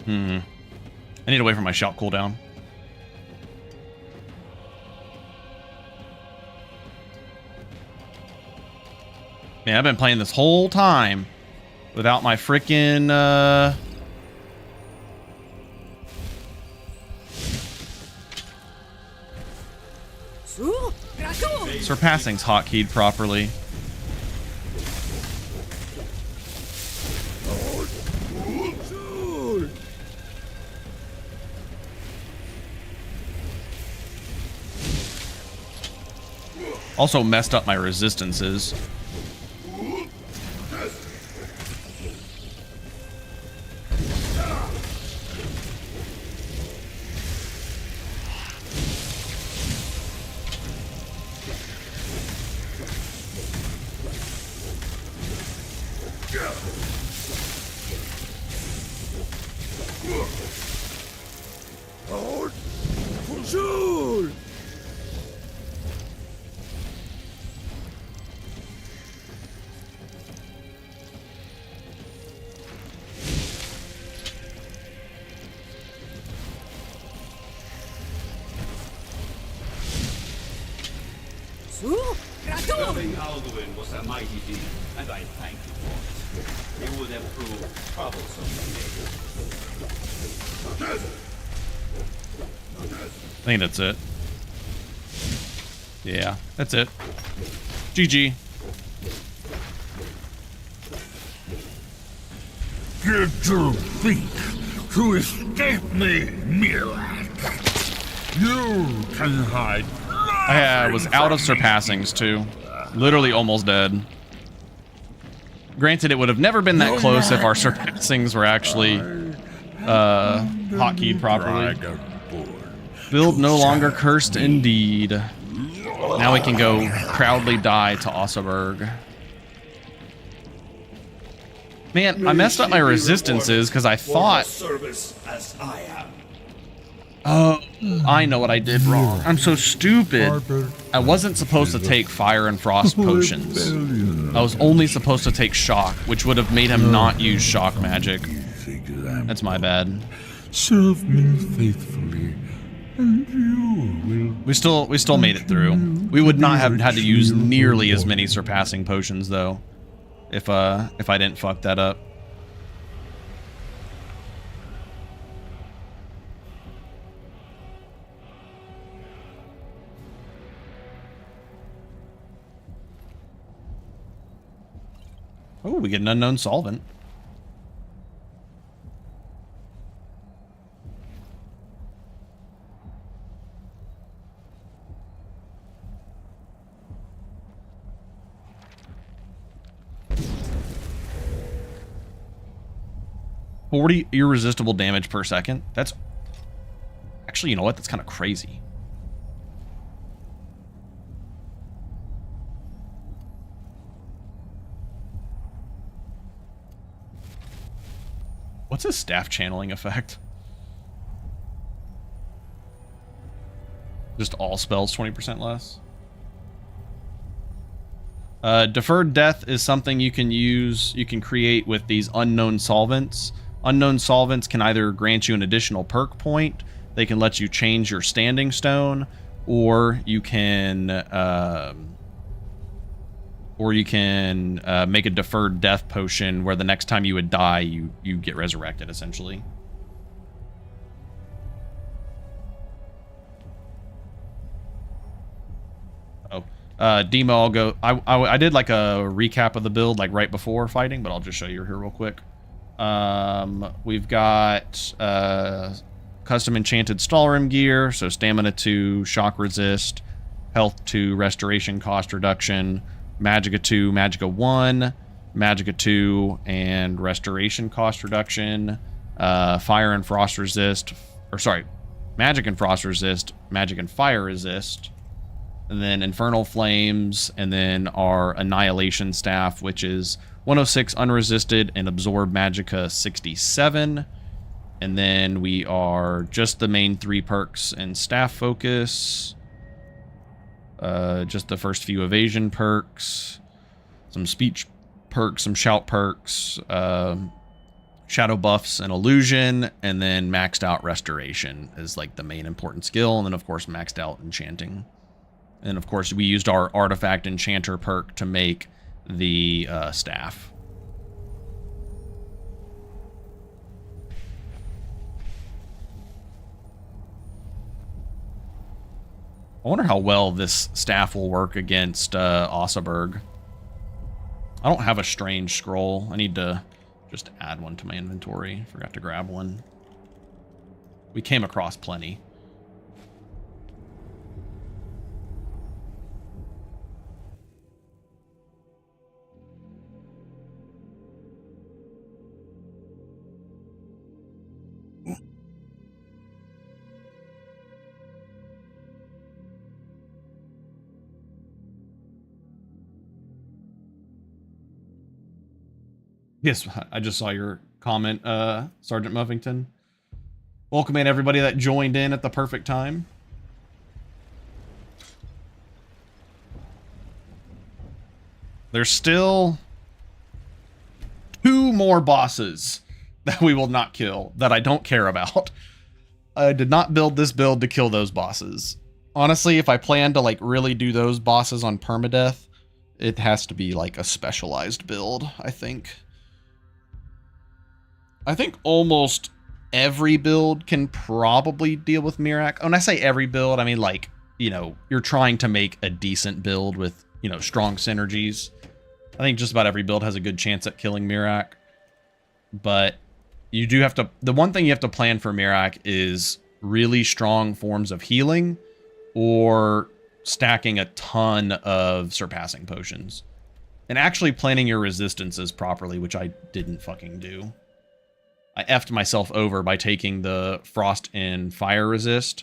I need to wait for my shout cooldown. Man, I've been playing this whole time without my frickin' Surpassing's hotkeyed properly. Also messed up my resistances. Serving Alduin was a mighty deed, and I thank you for it. You would have proved troublesome to me. I think that's it. Yeah, that's it. GG. Get your feet to escape me, Mirak. You can hide. I was out of surpassings too. Literally almost dead. Granted, it would have never been that close if our surpassings were actually hotkeyed properly. Build no longer cursed indeed. Now we can go proudly die to Ossaberg. Man, I messed up my resistances because I thought... Oh, I know what I did wrong. I'm so stupid. I wasn't supposed to take fire and frost potions. I was only supposed to take shock, which would have made him not use shock magic. That's my bad. Serve me faithfully, and you will. We still made it through. We would not have had to use nearly as many surpassing potions though, if I didn't fuck that up. Oh, we get an unknown solvent. $40 irresistible damage per second. That's actually, you know what? That's kind of crazy. What's his staff channeling effect? Just all spells 20% less. Deferred death is something you can use, you can create with these unknown solvents. Unknown solvents can either grant you an additional perk point, they can let you change your standing stone, or you can make a deferred death potion where the next time you would die, you get resurrected, essentially. Demo, I'll go. I did like a recap of the build like right before fighting, but I'll just show you here real quick. We've got custom enchanted Stalrim gear, so stamina 2, shock resist, health 2, restoration cost reduction, Magicka 2, Magicka 1, Magicka 2, and restoration cost reduction, fire and frost resist, or sorry, magic and frost resist, magic and fire resist, and then infernal flames, and then our annihilation staff, which is 106 unresisted and absorb magicka 67. And then we are just the main 3 perks and staff focus. Just the first few evasion perks, some speech perks, some shout perks, shadow buffs and illusion, and then maxed out restoration is like the main important skill, and then of course maxed out enchanting. And of course we used our artifact enchanter perk to make the staff. I wonder how well this staff will work against Ossaberg. I don't have a strange scroll. I need to just add one to my inventory. Forgot to grab one. We came across plenty. Yes, I just saw your comment, Sergeant Muffington. Welcome in everybody that joined in at the perfect time. There's still 2 more bosses that we will not kill that I don't care about. I did not build this build to kill those bosses. Honestly, if I plan to like really do those bosses on permadeath, it has to be like a specialized build, I think. I think almost every build can probably deal with Miraak. When I say every build, I mean like, you know, you're trying to make a decent build with, you know, strong synergies. I think just about every build has a good chance at killing Miraak. But you do have to, the one thing you have to plan for Miraak is really strong forms of healing or stacking a ton of surpassing potions. And actually planning your resistances properly, which I didn't fucking do. I effed myself over by taking the frost and fire resist.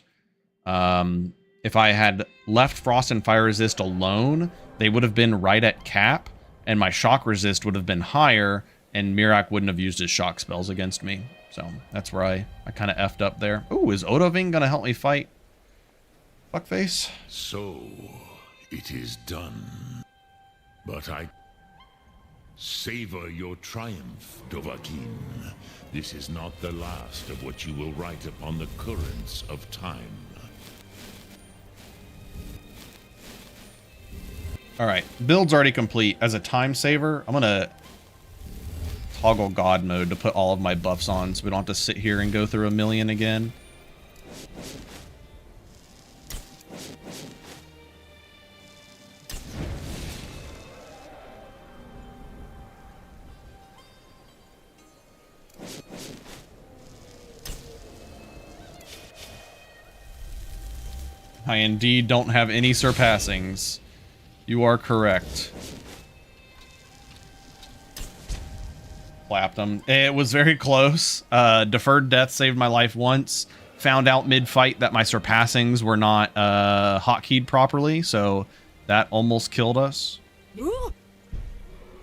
If I had left frost and fire resist alone, they would have been right at cap, and my shock resist would have been higher, and Miraak wouldn't have used his shock spells against me. So that's where I kind of effed up there. Ooh, is Odoving gonna help me fight Fuckface? So, it is done. But I savor your triumph, Dovahkiin. This is not the last of what you will write upon the currents of time. Alright, build's already complete. As a time saver, I'm gonna toggle God mode to put all of my buffs on so we don't have to sit here and go through a million again. I indeed don't have any surpassings. You are correct. Clapped him. It was very close. Deferred death saved my life once. Found out mid-fight that my surpassings were not hotkeyed properly, so that almost killed us.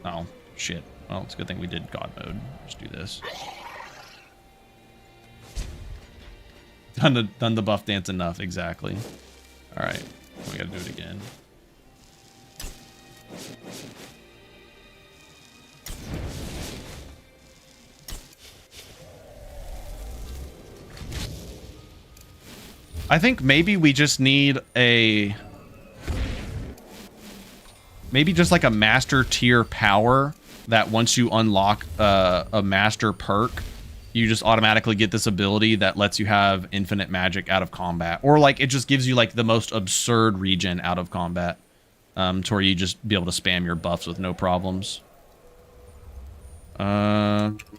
Oh, shit. Well, it's a good thing we did God mode. Let's do this. Done the buff dance enough, exactly. Alright, we gotta do it again. I think maybe we just need a... maybe just like a master tier power that once you unlock a master perk, you just automatically get this ability that lets you have infinite magic out of combat. Or like it just gives you like the most absurd regen out of combat. To where you just be able to spam your buffs with no problems. Let's do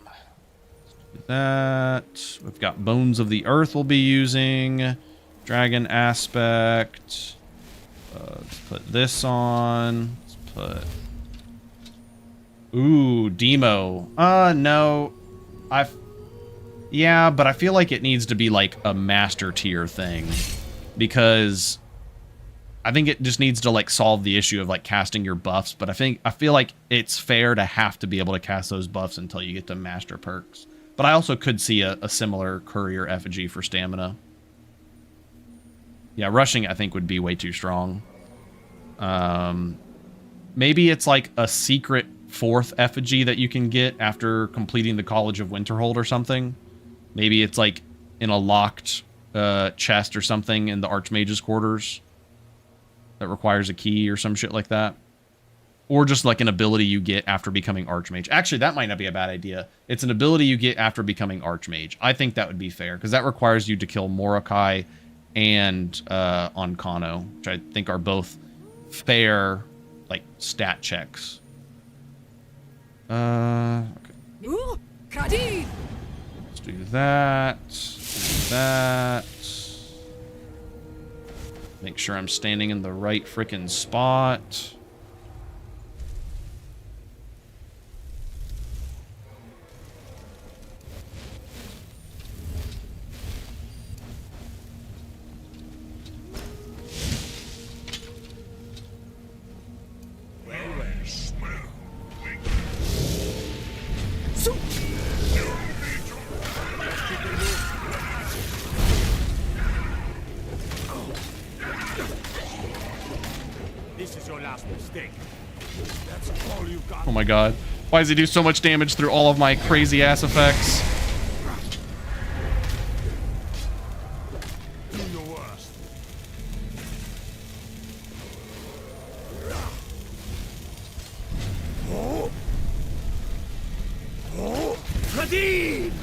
that. We've got Bones of the Earth we'll be using. Dragon Aspect. Let's put this on. Let's put... Ooh, Demo. No. Yeah, but I feel like it needs to be like a master tier thing. Because I think it just needs to like solve the issue of like casting your buffs. But I feel like it's fair to have to be able to cast those buffs until you get to master perks. But I also could see a similar courier effigy for stamina. Yeah, rushing I think would be way too strong. Maybe it's like a secret fourth effigy that you can get after completing the College of Winterhold or something. Maybe it's like in a locked chest or something in the Archmage's quarters that requires a key or some shit like that. Or just like an ability you get after becoming Archmage. Actually, that might not be a bad idea. It's an ability you get after becoming Archmage. I think that would be fair, because that requires you to kill Mordecai and Onkano, which I think are both fair, like, stat checks. Okay. Let's do that. Do that. Make sure I'm standing in the right frickin' spot. This is your last mistake. That's all you've got. Oh my god. Why does he do so much damage through all of my crazy ass effects? Do your worst. Hadid!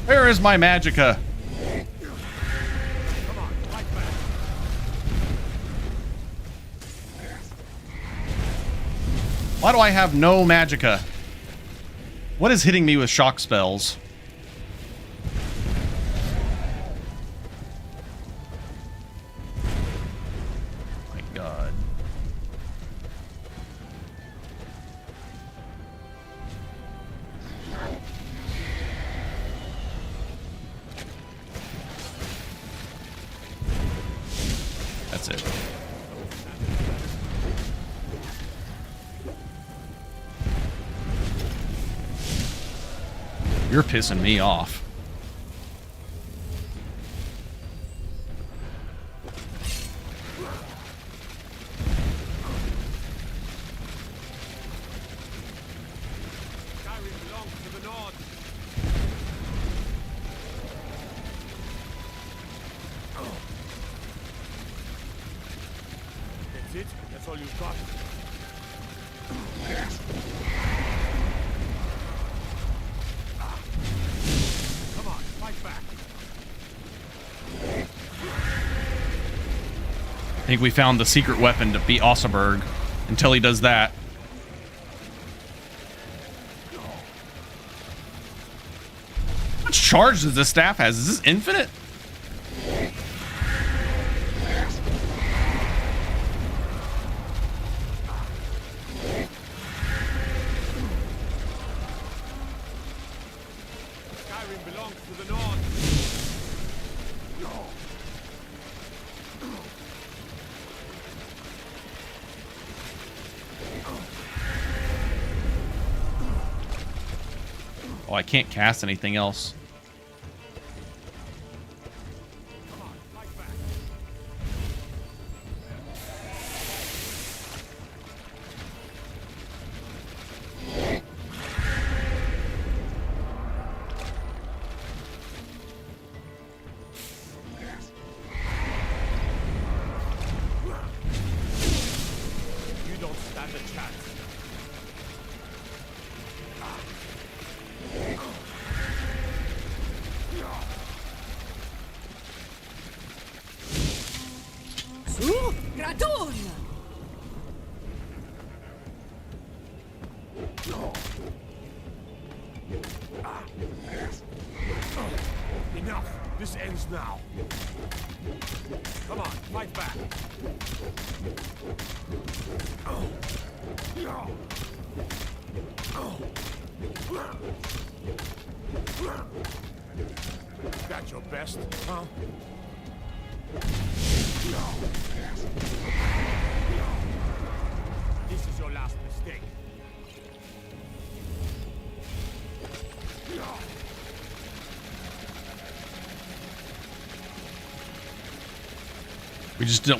Where is my magicka? Why do I have no magicka? What is hitting me with shock spells? My god. That's it. You're pissing me off. Skyrim belongs to the North. That's it? That's all you've got? Come on, fight back. I think we found the secret weapon to beat Osseberg. Until he does that. How much charge does this staff has? Is this infinite? Skyrim belongs to the North. Oh, I can't cast anything else. You don't stand a chance. Gradun! Enough. This ends now. Come on, fight back. Gotcha. your best, huh? This is your last mistake.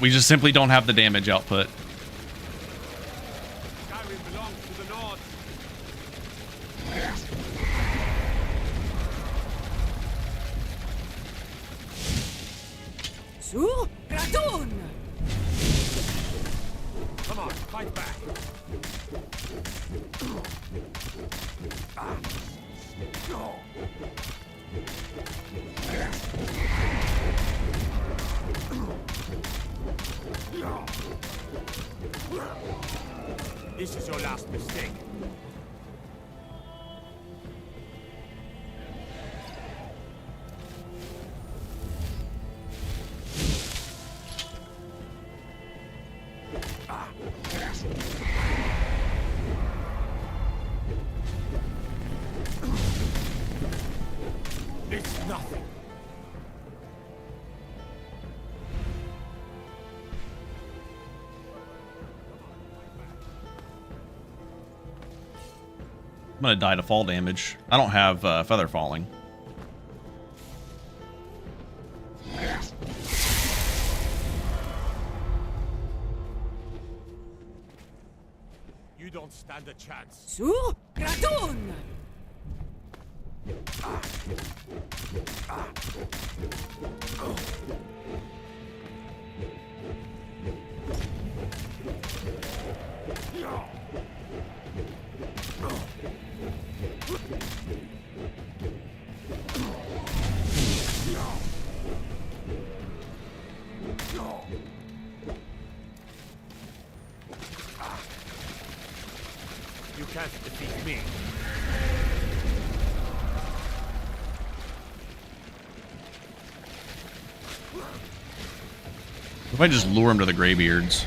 We just simply don't have the damage output. Skyrim belongs to the North. Su Radun! Come on, fight back. This is your last mistake. It's nothing. I'm gonna die to fall damage. I don't have feather falling. You don't stand a chance. Su Radun! You can't defeat me. If I just lure him to the Greybeards.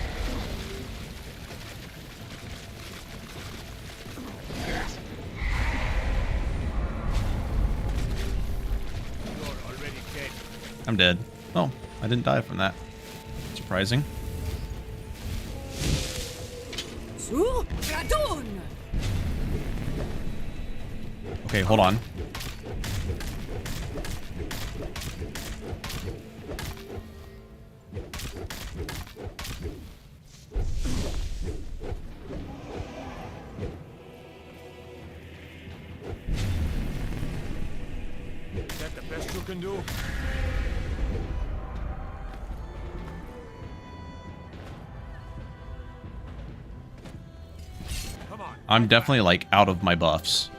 You're already dead. I'm dead. Oh, I didn't die from that. Surprising. Su Radun! Okay, hold on. Is that the best you can do? Come on. I'm definitely like out of my buffs.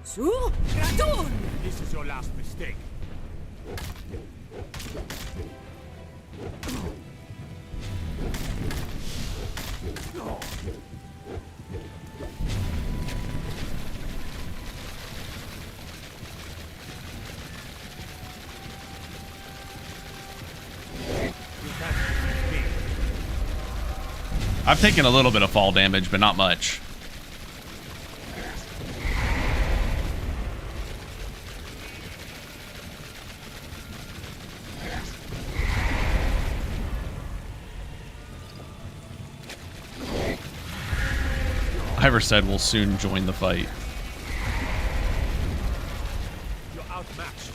Su Radun! This is your last mistake. I've taken a little bit of fall damage, but not much. Iverstead will soon join the fight. You're outmatched.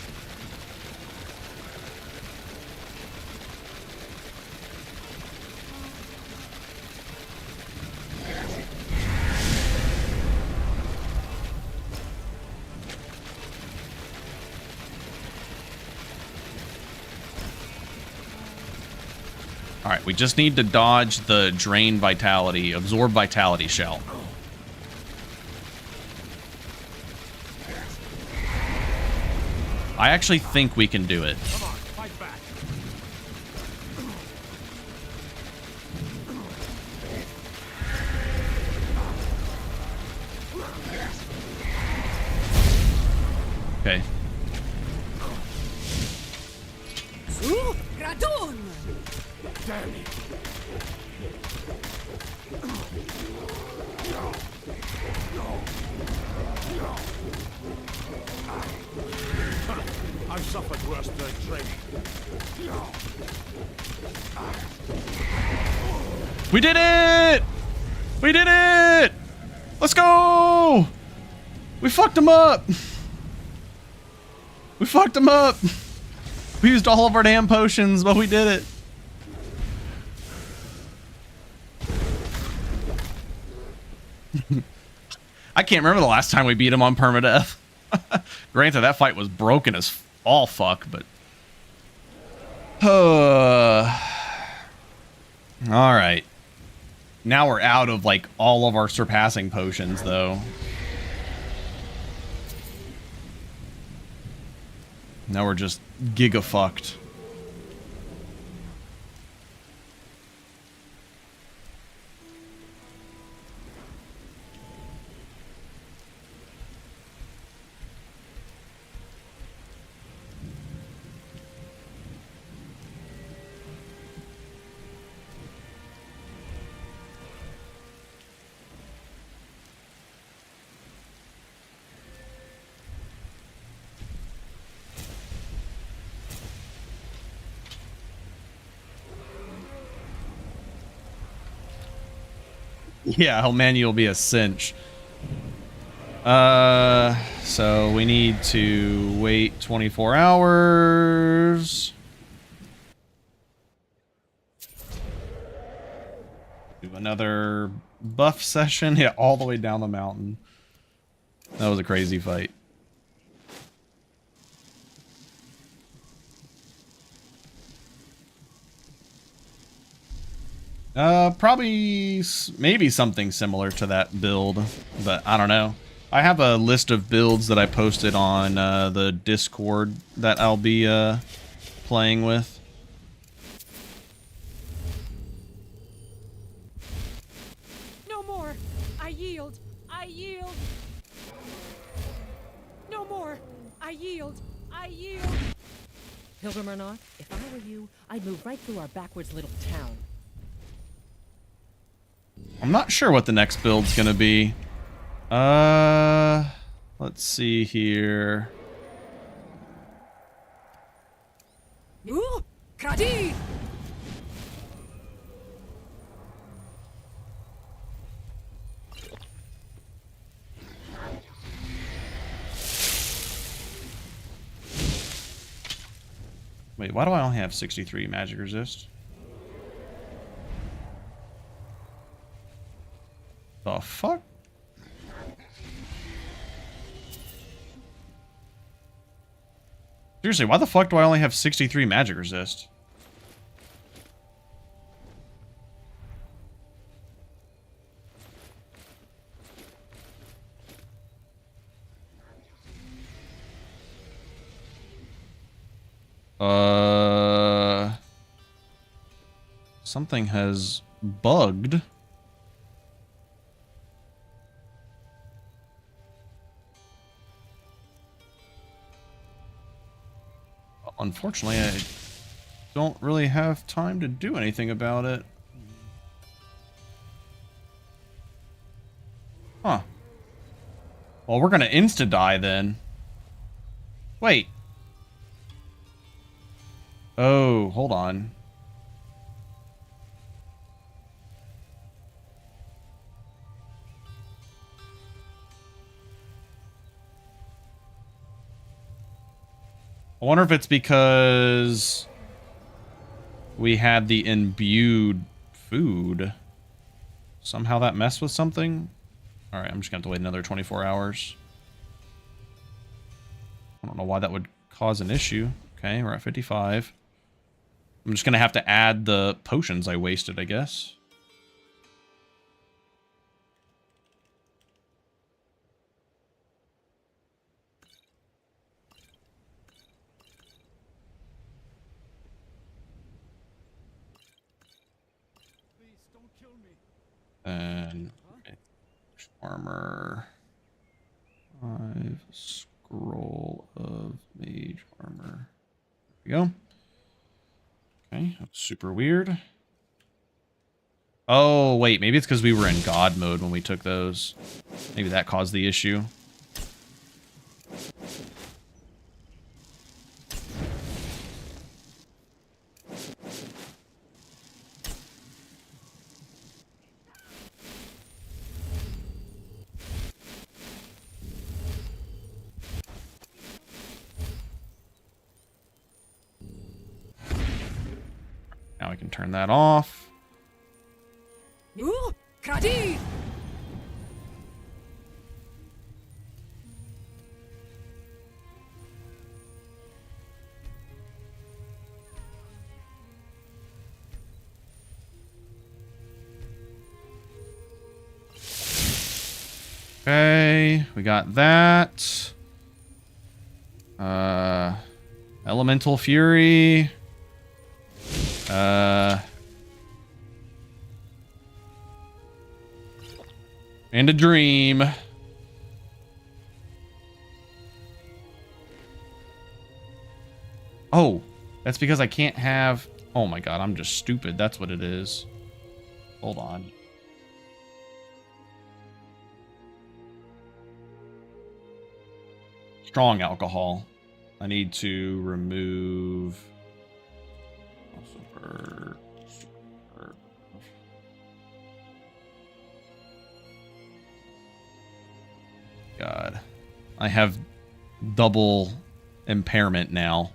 Alright, we just need to dodge the drain vitality, absorb vitality shell. I actually think we can do it. Come on, fight back. We did it! We did it! Let's go! We fucked him up! We fucked him up! We used all of our damn potions, but we did it. I can't remember the last time we beat him on permadeath. Granted, that fight was broken as all fuck, but... Alright. Now we're out of, like, all of our surpassing potions, though. Now we're just giga-fucked. Yeah, oh man, you'll be a cinch. So we need to wait 24 hours. Do another buff session. Yeah, all the way down the mountain. That was a crazy fight. Probably maybe something similar to that build, but I don't know. I have a list of builds that I posted on the Discord that I'll be playing with. No more! I yield! I yield! No more! I yield! I yield! Pilgrim or not, if I were you, I'd move right through our backwards little town. I'm not sure what the next build's gonna be. Let's see here. Ooh! Kadi! Wait, why do I only have 63 magic resist? The fuck? Seriously, why the fuck do I only have 63 magic resist? Something has bugged. Unfortunately, I don't really have time to do anything about it. Huh. Well, we're gonna insta-die then. Wait. Oh, hold on. I wonder if it's because we had the imbued food. Somehow that messed with something? Alright, I'm just going to have to wait another 24 hours. I don't know why that would cause an issue. Okay, we're at 55. I'm just going to have to add the potions I wasted, I guess. And armor. 5 scroll of mage armor. There we go. Okay, that's super weird. Oh, wait, maybe it's because we were in God mode when we took those. Maybe that caused the issue. I can turn that off. Ooh, Kradi! Okay, we got that. Elemental Fury. And a dream. Oh, that's because I can't have... Oh my god, I'm just stupid. That's what it is. Hold on. Strong alcohol. I need to remove... God. I have double impairment now.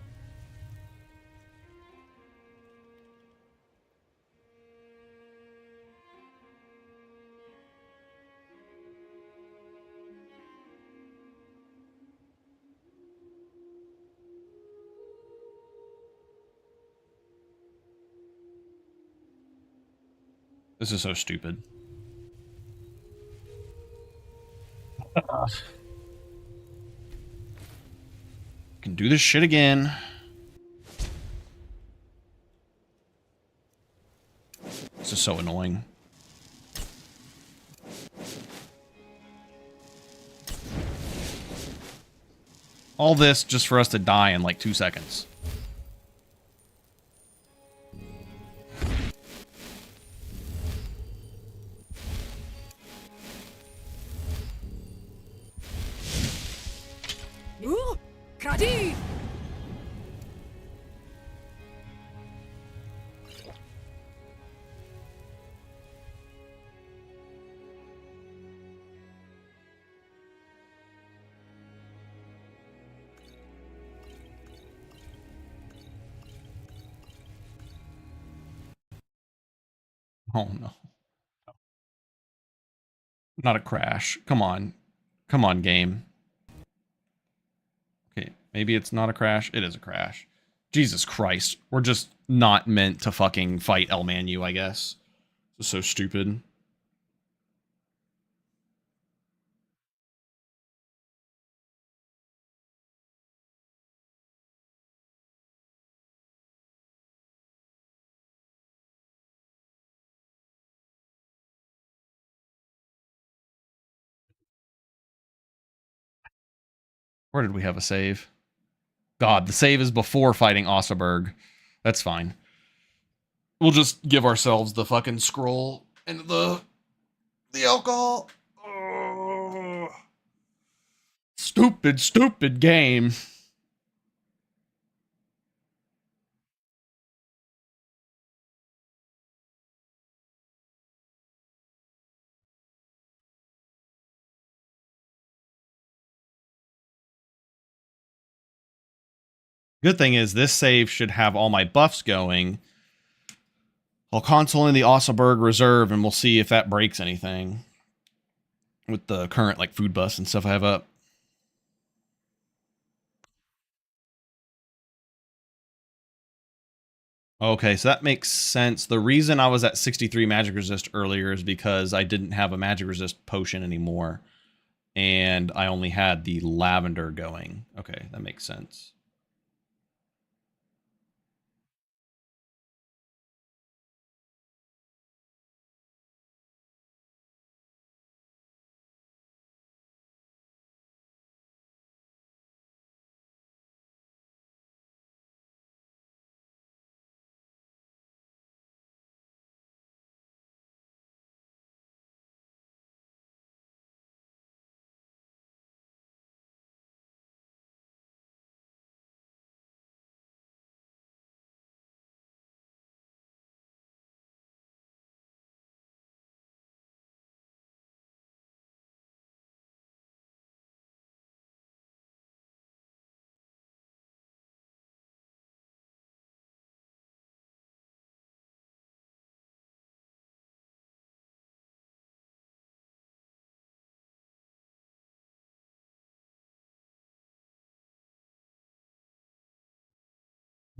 This is so stupid. Can do this shit again. This is so annoying. All this just for us to die in like 2 seconds. Ooh, Kradi! Oh no. Not a crash. Come on. Come on, game. Okay, maybe it's not a crash. It is a crash. Jesus Christ. We're just not meant to fucking fight El Manu, I guess. This is so stupid. Where did we have a save? God, the save is before fighting Ossaberg. That's fine. We'll just give ourselves the fucking scroll and the alcohol. Oh. Stupid, stupid game. Good thing is this save should have all my buffs going. I'll console in the Ossaberg reserve and we'll see if that breaks anything with the current like food buffs and stuff I have up. Okay, so that makes sense. The reason I was at 63 magic resist earlier is because I didn't have a magic resist potion anymore. And I only had the lavender going. Okay, that makes sense.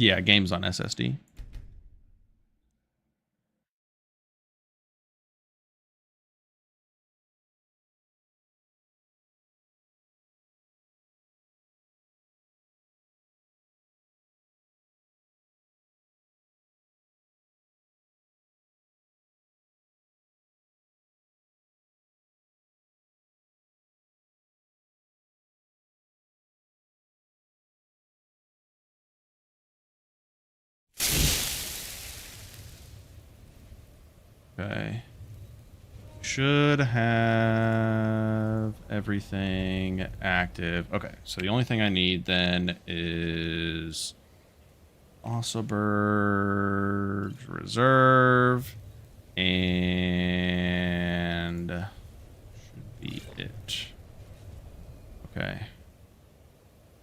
Yeah, games on SSD. Okay. Should have everything active. Okay, so the only thing I need then is Ossaberg Reserve, and should be it. Okay.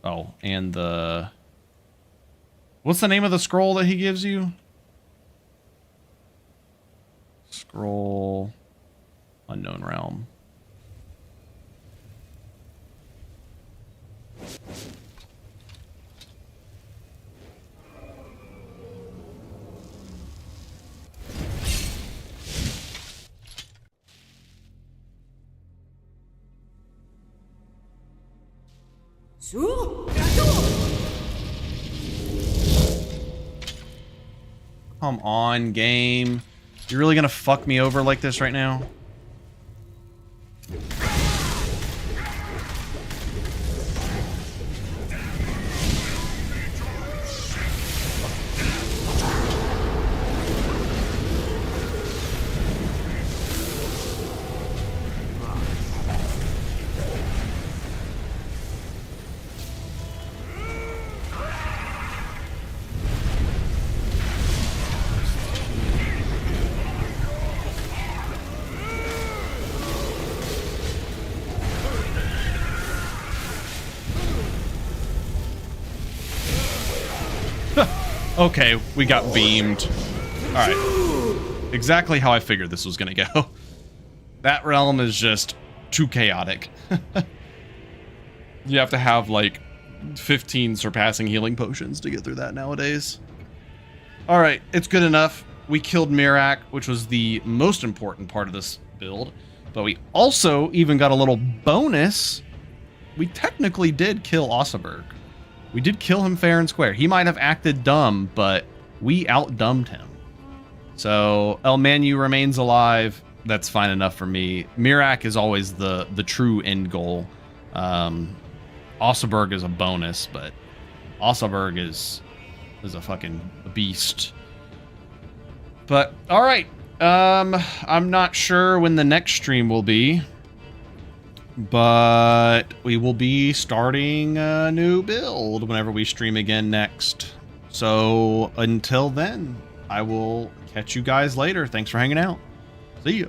Oh, and the... What's the name of the scroll that he gives you? Scroll... Unknown Realm. Come on, game. You're really gonna fuck me over like this right now? Okay, we got beamed. Alright. Exactly how I figured this was gonna go. That realm is just too chaotic. You have to have, like, 15 surpassing healing potions to get through that nowadays. Alright, it's good enough. We killed Miraak, which was the most important part of this build. But we also even got a little bonus. We technically did kill Ossaberg. We did kill him fair and square. He might have acted dumb, but we outdumbed him. So El Manu remains alive. That's fine enough for me. Miraak is always the true end goal. Ossaberg is a bonus, but Ossaberg is a fucking beast. But all right, I'm not sure when the next stream will be. But we will be starting a new build whenever we stream again next. So until then, I will catch you guys later. Thanks for hanging out. See you.